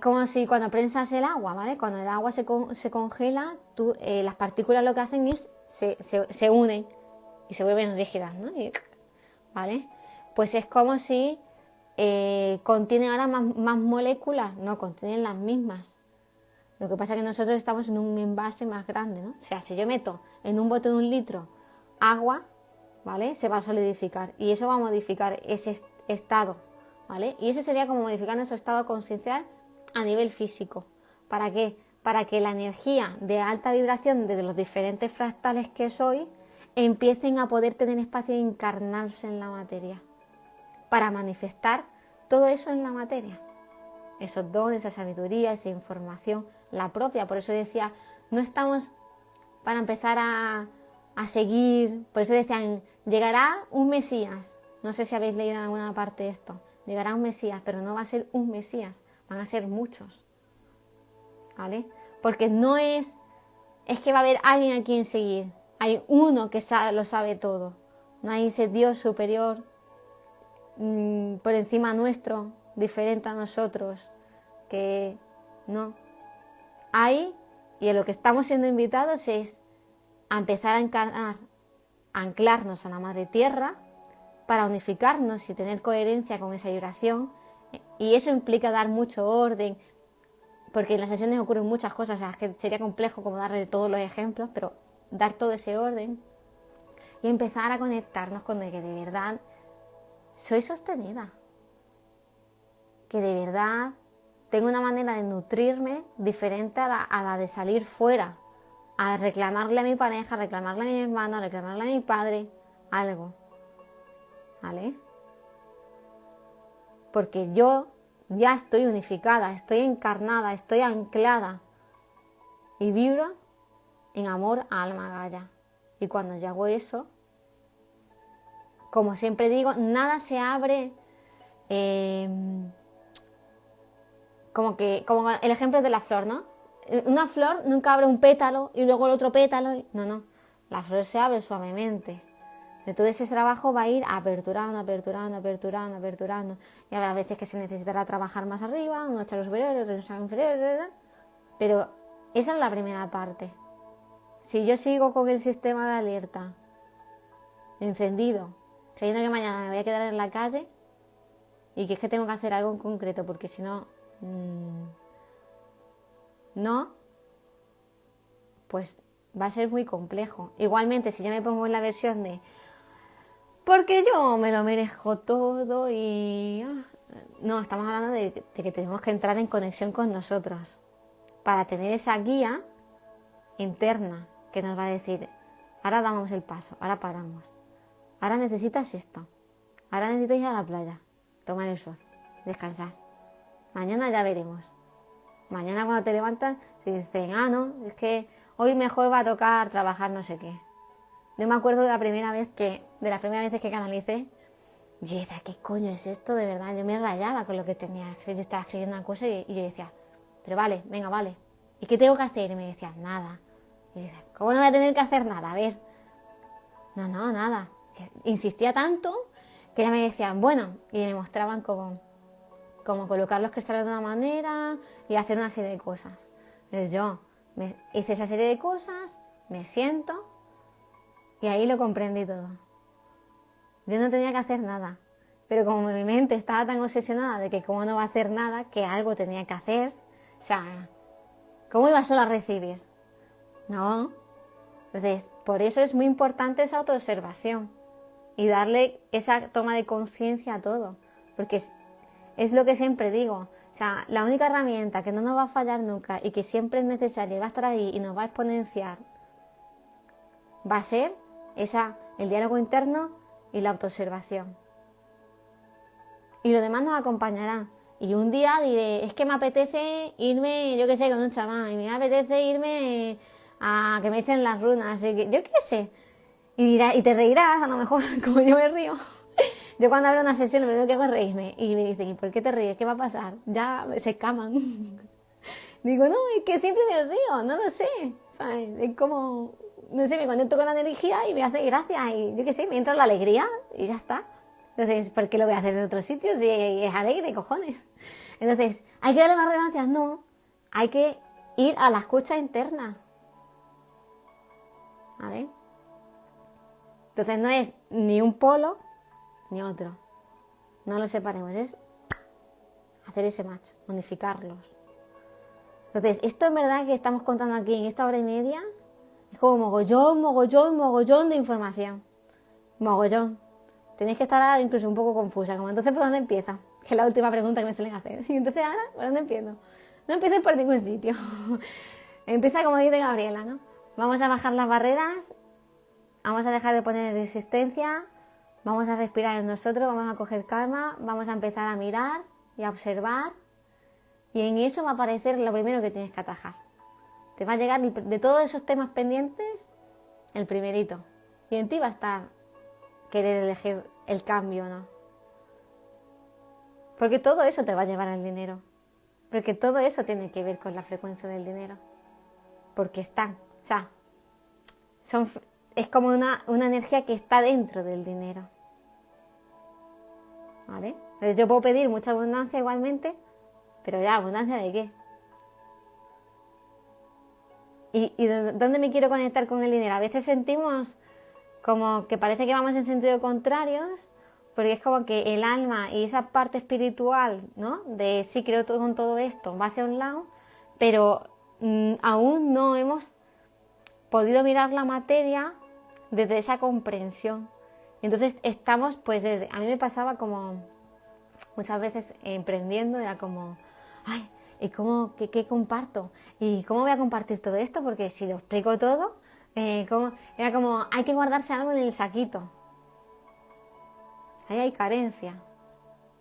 como si cuando prensas el agua, ¿vale? Cuando el agua se congela, las partículas lo que hacen es se unen y se vuelven rígidas, ¿no? ¿Vale? Pues es como si contienen ahora más moléculas, no, contienen las mismas. Lo que pasa es que nosotros estamos en un envase más grande, ¿no? O sea, si yo meto en un bote de 1 litro agua, ¿vale? Se va a solidificar y eso va a modificar ese estado, ¿vale? Y ese sería como modificar nuestro estado consciencial a nivel físico. ¿Para qué? Para que la energía de alta vibración de los diferentes fractales que soy empiecen a poder tener espacio de encarnarse en la materia. Para manifestar todo eso en la materia. Esos dones, esa sabiduría, esa información, la propia. Por eso decía, no estamos para empezar a seguir. Por eso decían, llegará un Mesías. No sé si habéis leído en alguna parte esto. Llegará un Mesías, pero no va a ser un Mesías, van a ser muchos. ¿Vale? Porque no es que va a haber alguien a quien seguir. Hay uno que lo sabe todo. No hay ese Dios superior por encima nuestro, diferente a nosotros, que no. Hay, y en lo que estamos siendo invitados es a empezar a encarnar, a anclarnos a la madre tierra para unificarnos y tener coherencia con esa vibración. Y eso implica dar mucho orden, porque en las sesiones ocurren muchas cosas, o sea, es que sería complejo como darle todos los ejemplos, pero dar todo ese orden y empezar a conectarnos con el que de verdad soy sostenida, que de verdad tengo una manera de nutrirme diferente a la de salir fuera, a reclamarle a mi pareja, a reclamarle a mi hermano, a reclamarle a mi padre, algo, ¿vale? Porque yo ya estoy unificada, estoy encarnada, estoy anclada y vibro en amor a alma Gaia. Y cuando yo hago eso, como siempre digo, nada se abre como el ejemplo de la flor, ¿no? Una flor nunca abre un pétalo y luego el otro pétalo. No, la flor se abre suavemente. De todo ese trabajo va a ir aperturando. Y habrá veces que se necesitará trabajar más arriba, unos chakras superiores, otros chakras inferiores. Pero esa es la primera parte. Si yo sigo con el sistema de alerta encendido, creyendo que mañana me voy a quedar en la calle y que es que tengo que hacer algo en concreto, porque si no, no, pues va a ser muy complejo. Igualmente, si yo me pongo en la versión de porque yo me lo merezco todo y... No, estamos hablando de que tenemos que entrar en conexión con nosotros para tener esa guía interna que nos va a decir, ahora damos el paso, ahora paramos, ahora necesitas esto, ahora necesitas ir a la playa, tomar el sol, descansar, mañana ya veremos. Mañana cuando te levantas te dicen, no, es que hoy mejor va a tocar trabajar no sé qué. Yo me acuerdo de las primeras veces que canalicé, yo decía, ¿qué coño es esto de verdad? Yo me rayaba con lo que tenía escrito, yo estaba escribiendo una cosa y yo decía, pero vale, venga, vale. ¿Y qué tengo que hacer? Y me decía, nada. Y yo decía, ¿cómo no voy a tener que hacer nada? A ver, No, nada. Insistía tanto que ya me decían, bueno, y me mostraban cómo colocar los cristales de una manera y hacer una serie de cosas. Entonces yo hice esa serie de cosas, me siento y ahí lo comprendí todo. Yo no tenía que hacer nada, pero como mi mente estaba tan obsesionada de que cómo no va a hacer nada, que algo tenía que hacer, o sea, ¿cómo iba solo a recibir? No. Entonces, por eso es muy importante esa autoobservación y darle esa toma de conciencia a todo, porque es lo que siempre digo. O sea, la única herramienta que no nos va a fallar nunca y que siempre es necesaria y va a estar ahí y nos va a exponenciar va a ser el diálogo interno y la autoobservación. Y lo demás nos acompañará. Y un día diré, es que me apetece irme, yo qué sé, con un chamán, y me apetece irme a que me echen las runas, y que, yo qué sé. Y te reirás, a lo mejor, como yo me río. Yo cuando abro una sesión, lo primero que hago es reírme. Y me dicen, ¿y por qué te ríes? ¿Qué va a pasar? Ya se escaman. Digo, no, es que siempre me río, no lo sé. ¿Sabes? Es como, no sé, me conecto con la energía y me hace gracia. Y yo qué sé, me entra la alegría y ya está. Entonces, ¿por qué lo voy a hacer en otros sitios si es alegre, cojones? Entonces, ¿hay que darle más relevancia? No. Hay que ir a la escucha interna. ¿Vale? Entonces no es ni un polo ni otro. No los separemos, es hacer ese match, unificarlos. Entonces, esto en verdad que estamos contando aquí en esta hora y media es como mogollón de información. Mogollón. Tenéis que estar incluso un poco confusa, como entonces ¿por dónde empieza? Que es la última pregunta que me suelen hacer. Y entonces ahora, ¿por dónde empiezo? No empieces por ningún sitio. Empieza como dice Gabriela, ¿no? Vamos a bajar las barreras, vamos a dejar de poner resistencia, vamos a respirar en nosotros, vamos a coger calma, vamos a empezar a mirar y a observar. Y en eso va a aparecer lo primero que tienes que atajar. Te va a llegar de todos esos temas pendientes el primerito. Y en ti va a estar querer elegir el cambio o no. Porque todo eso te va a llevar al dinero. Porque todo eso tiene que ver con la frecuencia del dinero. Porque están, o sea, es como una energía que está dentro del dinero. ¿Vale? Entonces yo puedo pedir mucha abundancia igualmente, pero ya, ¿abundancia de qué? ¿Y dónde me quiero conectar con el dinero? A veces sentimos como que parece que vamos en sentido contrarios, porque es como que el alma y esa parte espiritual, ¿no? De sí creo con todo esto, va hacia un lado, pero aún no hemos podido mirar la materia desde esa comprensión. Entonces estamos, pues a mí me pasaba como muchas veces emprendiendo, era como, ay, ¿y qué comparto? ¿Y cómo voy a compartir todo esto? Porque si lo explico todo, era como, hay que guardarse algo en el saquito. Ahí hay carencia.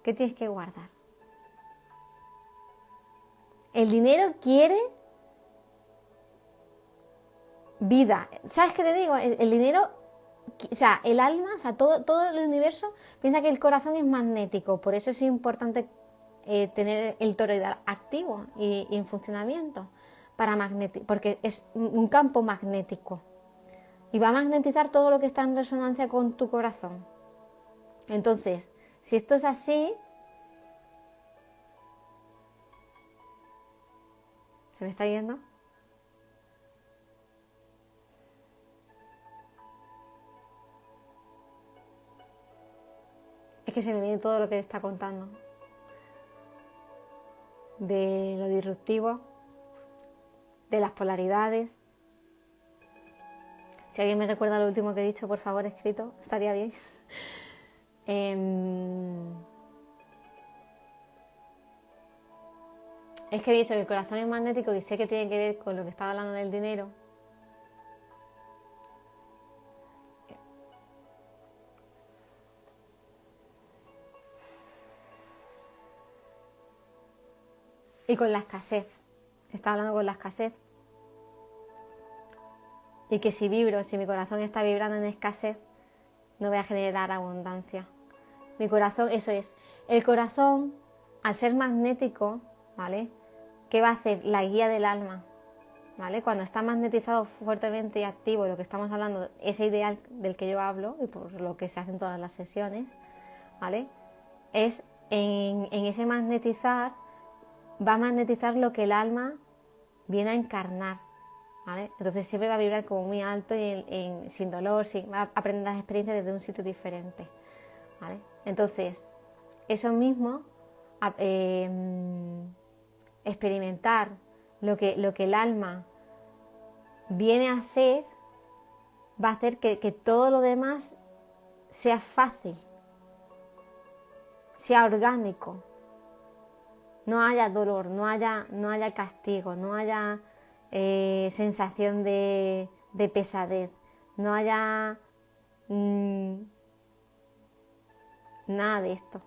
¿Qué tienes que guardar? El dinero quiere vida. ¿Sabes qué te digo? El dinero, o sea, el alma, o sea, todo el universo piensa que el corazón es magnético. Por eso es importante tener el toroidal activo y en funcionamiento porque es un campo magnético y va a magnetizar todo lo que está en resonancia con tu corazón. Entonces, si esto es así, ¿se me está yendo? Es que se me viene todo lo que está contando de lo disruptivo, de las polaridades. Si alguien me recuerda lo último que he dicho, por favor, escrito, estaría bien. Es que he dicho que el corazón es magnético y sé que tiene que ver con lo que estaba hablando del dinero. Y con la escasez. Estaba hablando con la escasez. Y que si mi corazón está vibrando en escasez, no voy a generar abundancia. Mi corazón, eso es. El corazón, al ser magnético, ¿vale? ¿Qué va a hacer? La guía del alma. ¿vale? Cuando está magnetizado fuertemente y activo, lo que estamos hablando, ese ideal del que yo hablo y por lo que se hacen todas las sesiones, ¿vale? Es en ese magnetizar, va a magnetizar lo que el alma viene a encarnar, ¿vale? Entonces siempre va a vibrar como muy alto y sin dolor, va a aprender las experiencias desde un sitio diferente, ¿vale? Entonces, eso mismo, experimentar lo que el alma viene a hacer, va a hacer que todo lo demás sea fácil, sea orgánico, no haya dolor, no haya castigo, no haya sensación de pesadez, no haya nada de esto.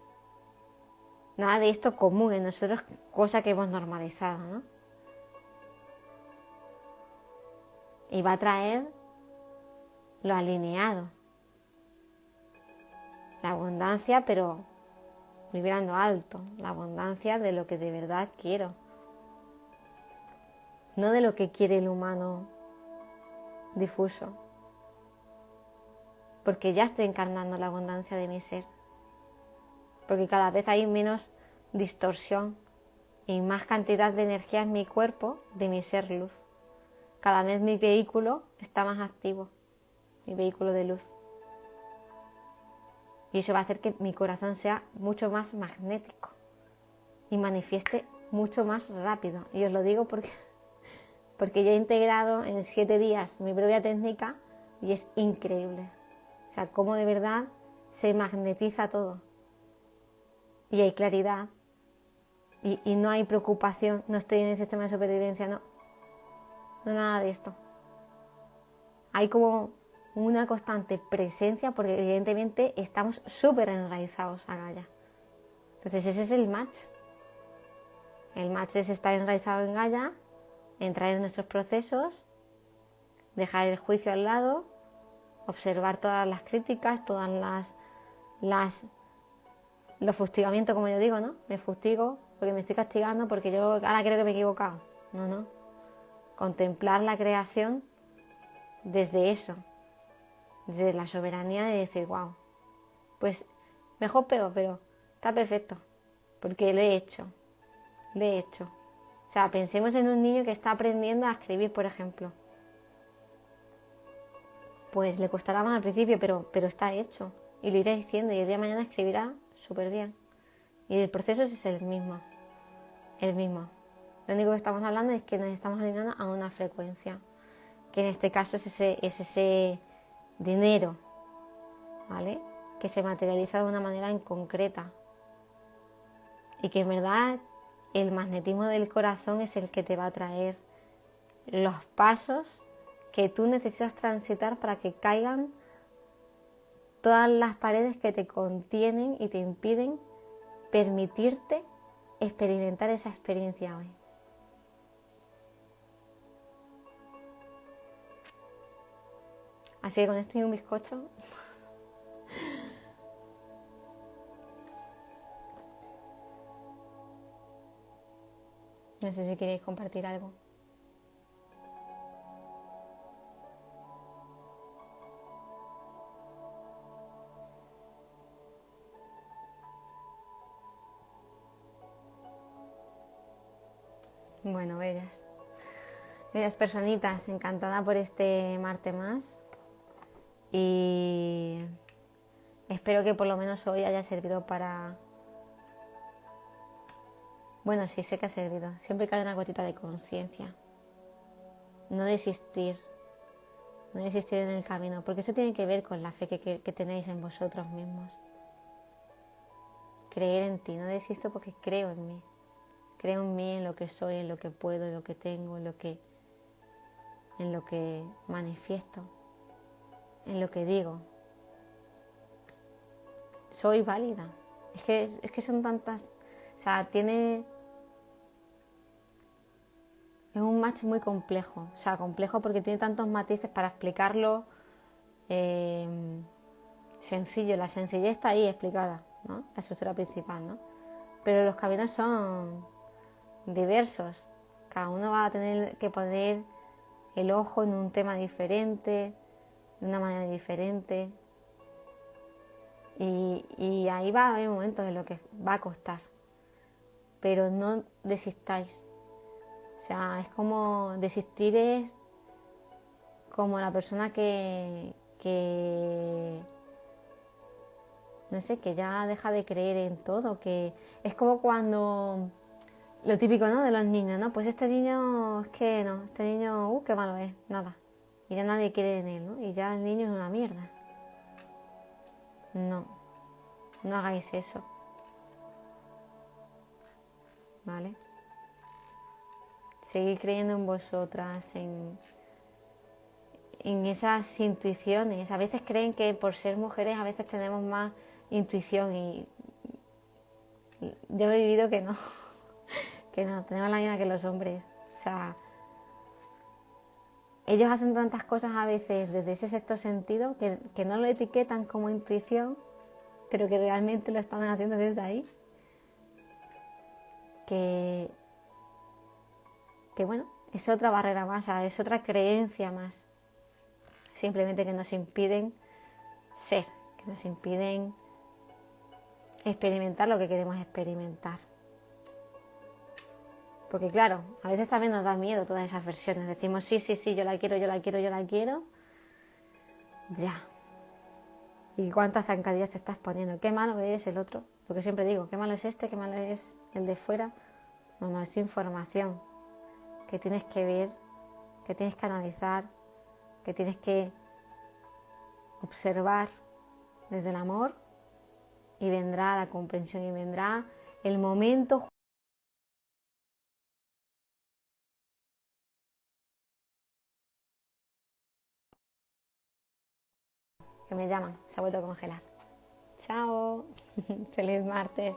Nada de esto común en nosotros, cosa que hemos normalizado, ¿no? Y va a traer lo alineado. La abundancia, pero vibrando alto. La abundancia de lo que de verdad quiero. No de lo que quiere el humano difuso. Porque ya estoy encarnando la abundancia de mi ser. Porque cada vez hay menos distorsión y más cantidad de energía en mi cuerpo de mi ser luz. Cada vez mi vehículo está más activo, mi vehículo de luz. Y eso va a hacer que mi corazón sea mucho más magnético y manifieste mucho más rápido. Y os lo digo porque yo he integrado en 7 días mi propia técnica y es increíble. O sea, cómo de verdad se magnetiza todo. Y hay claridad. Y no hay preocupación. No estoy en el sistema de supervivencia, no. No nada de esto. Hay como una constante presencia porque evidentemente estamos súper enraizados a Gaia. Entonces ese es el match. El match es estar enraizado en Gaia, entrar en nuestros procesos, dejar el juicio al lado, observar todas las críticas, todas los fustigamientos, como yo digo, ¿no? Me fustigo porque me estoy castigando porque yo ahora creo que me he equivocado. No. Contemplar la creación desde eso, desde la soberanía de decir, wow, pues mejor peor, pero está perfecto, porque lo he hecho. O sea, pensemos en un niño que está aprendiendo a escribir, por ejemplo. Pues le costará más al principio, pero está hecho. Y lo iré diciendo y el día de mañana escribirá súper bien. Y el proceso es el mismo. Lo único que estamos hablando es que nos estamos alineando a una frecuencia, que en este caso es ese dinero, ¿vale? Que se materializa de una manera en concreta. Y que en verdad el magnetismo del corazón es el que te va a traer los pasos que tú necesitas transitar para que caigan todas las paredes que te contienen y te impiden permitirte experimentar esa experiencia hoy. Así que con esto y un bizcocho. No sé si queréis compartir algo. Bueno, bellas personitas, encantada por este martes más y espero que por lo menos hoy haya servido para... Bueno, sí, sé que ha servido. Siempre cae una gotita de conciencia. No desistir en el camino, porque eso tiene que ver con la fe que tenéis en vosotros mismos. Creer en ti, no desisto porque creo en mí. Creo en mí, en lo que soy, en lo que puedo, en lo que tengo, en lo que manifiesto, en lo que digo. Soy válida. Es que son tantas... O sea, es un match muy complejo. O sea, complejo porque tiene tantos matices para explicarlo sencillo. La sencillez está ahí explicada, ¿no? La estructura principal, ¿no? Pero los caminos son diversos. Cada uno va a tener que poner el ojo en un tema diferente, de una manera diferente. Y ahí va a haber momentos en los que va a costar. Pero no desistáis. O sea, es como desistir es como la persona que no sé, que ya deja de creer en todo, que es como cuando lo típico, ¿no? De los niños, ¿no? Pues este niño es que no, este niño, qué malo es, nada. Y ya nadie quiere en él, ¿no? Y ya el niño es una mierda. No, no hagáis eso, ¿vale? Seguid creyendo en vosotras, en esas intuiciones. A veces creen que por ser mujeres a veces tenemos más intuición y yo he vivido que no, que no, tenemos la misma que los hombres. O sea, ellos hacen tantas cosas a veces desde ese sexto sentido que no lo etiquetan como intuición, pero que realmente lo están haciendo desde ahí. Que bueno, es otra barrera más, es otra creencia más. Simplemente que nos impiden ser, que nos impiden experimentar lo que queremos experimentar. Porque claro, a veces también nos da miedo todas esas versiones. Decimos, sí, sí, sí, yo la quiero, yo la quiero, yo la quiero. Ya. ¿Y cuántas zancadillas te estás poniendo? Qué malo es el otro. Lo que siempre digo, qué malo es este, qué malo es el de fuera. No, es información que tienes que ver, que tienes que analizar, que tienes que observar desde el amor y vendrá la comprensión y vendrá el momento que me llaman. Se ha vuelto a congelar. Chao. Feliz martes.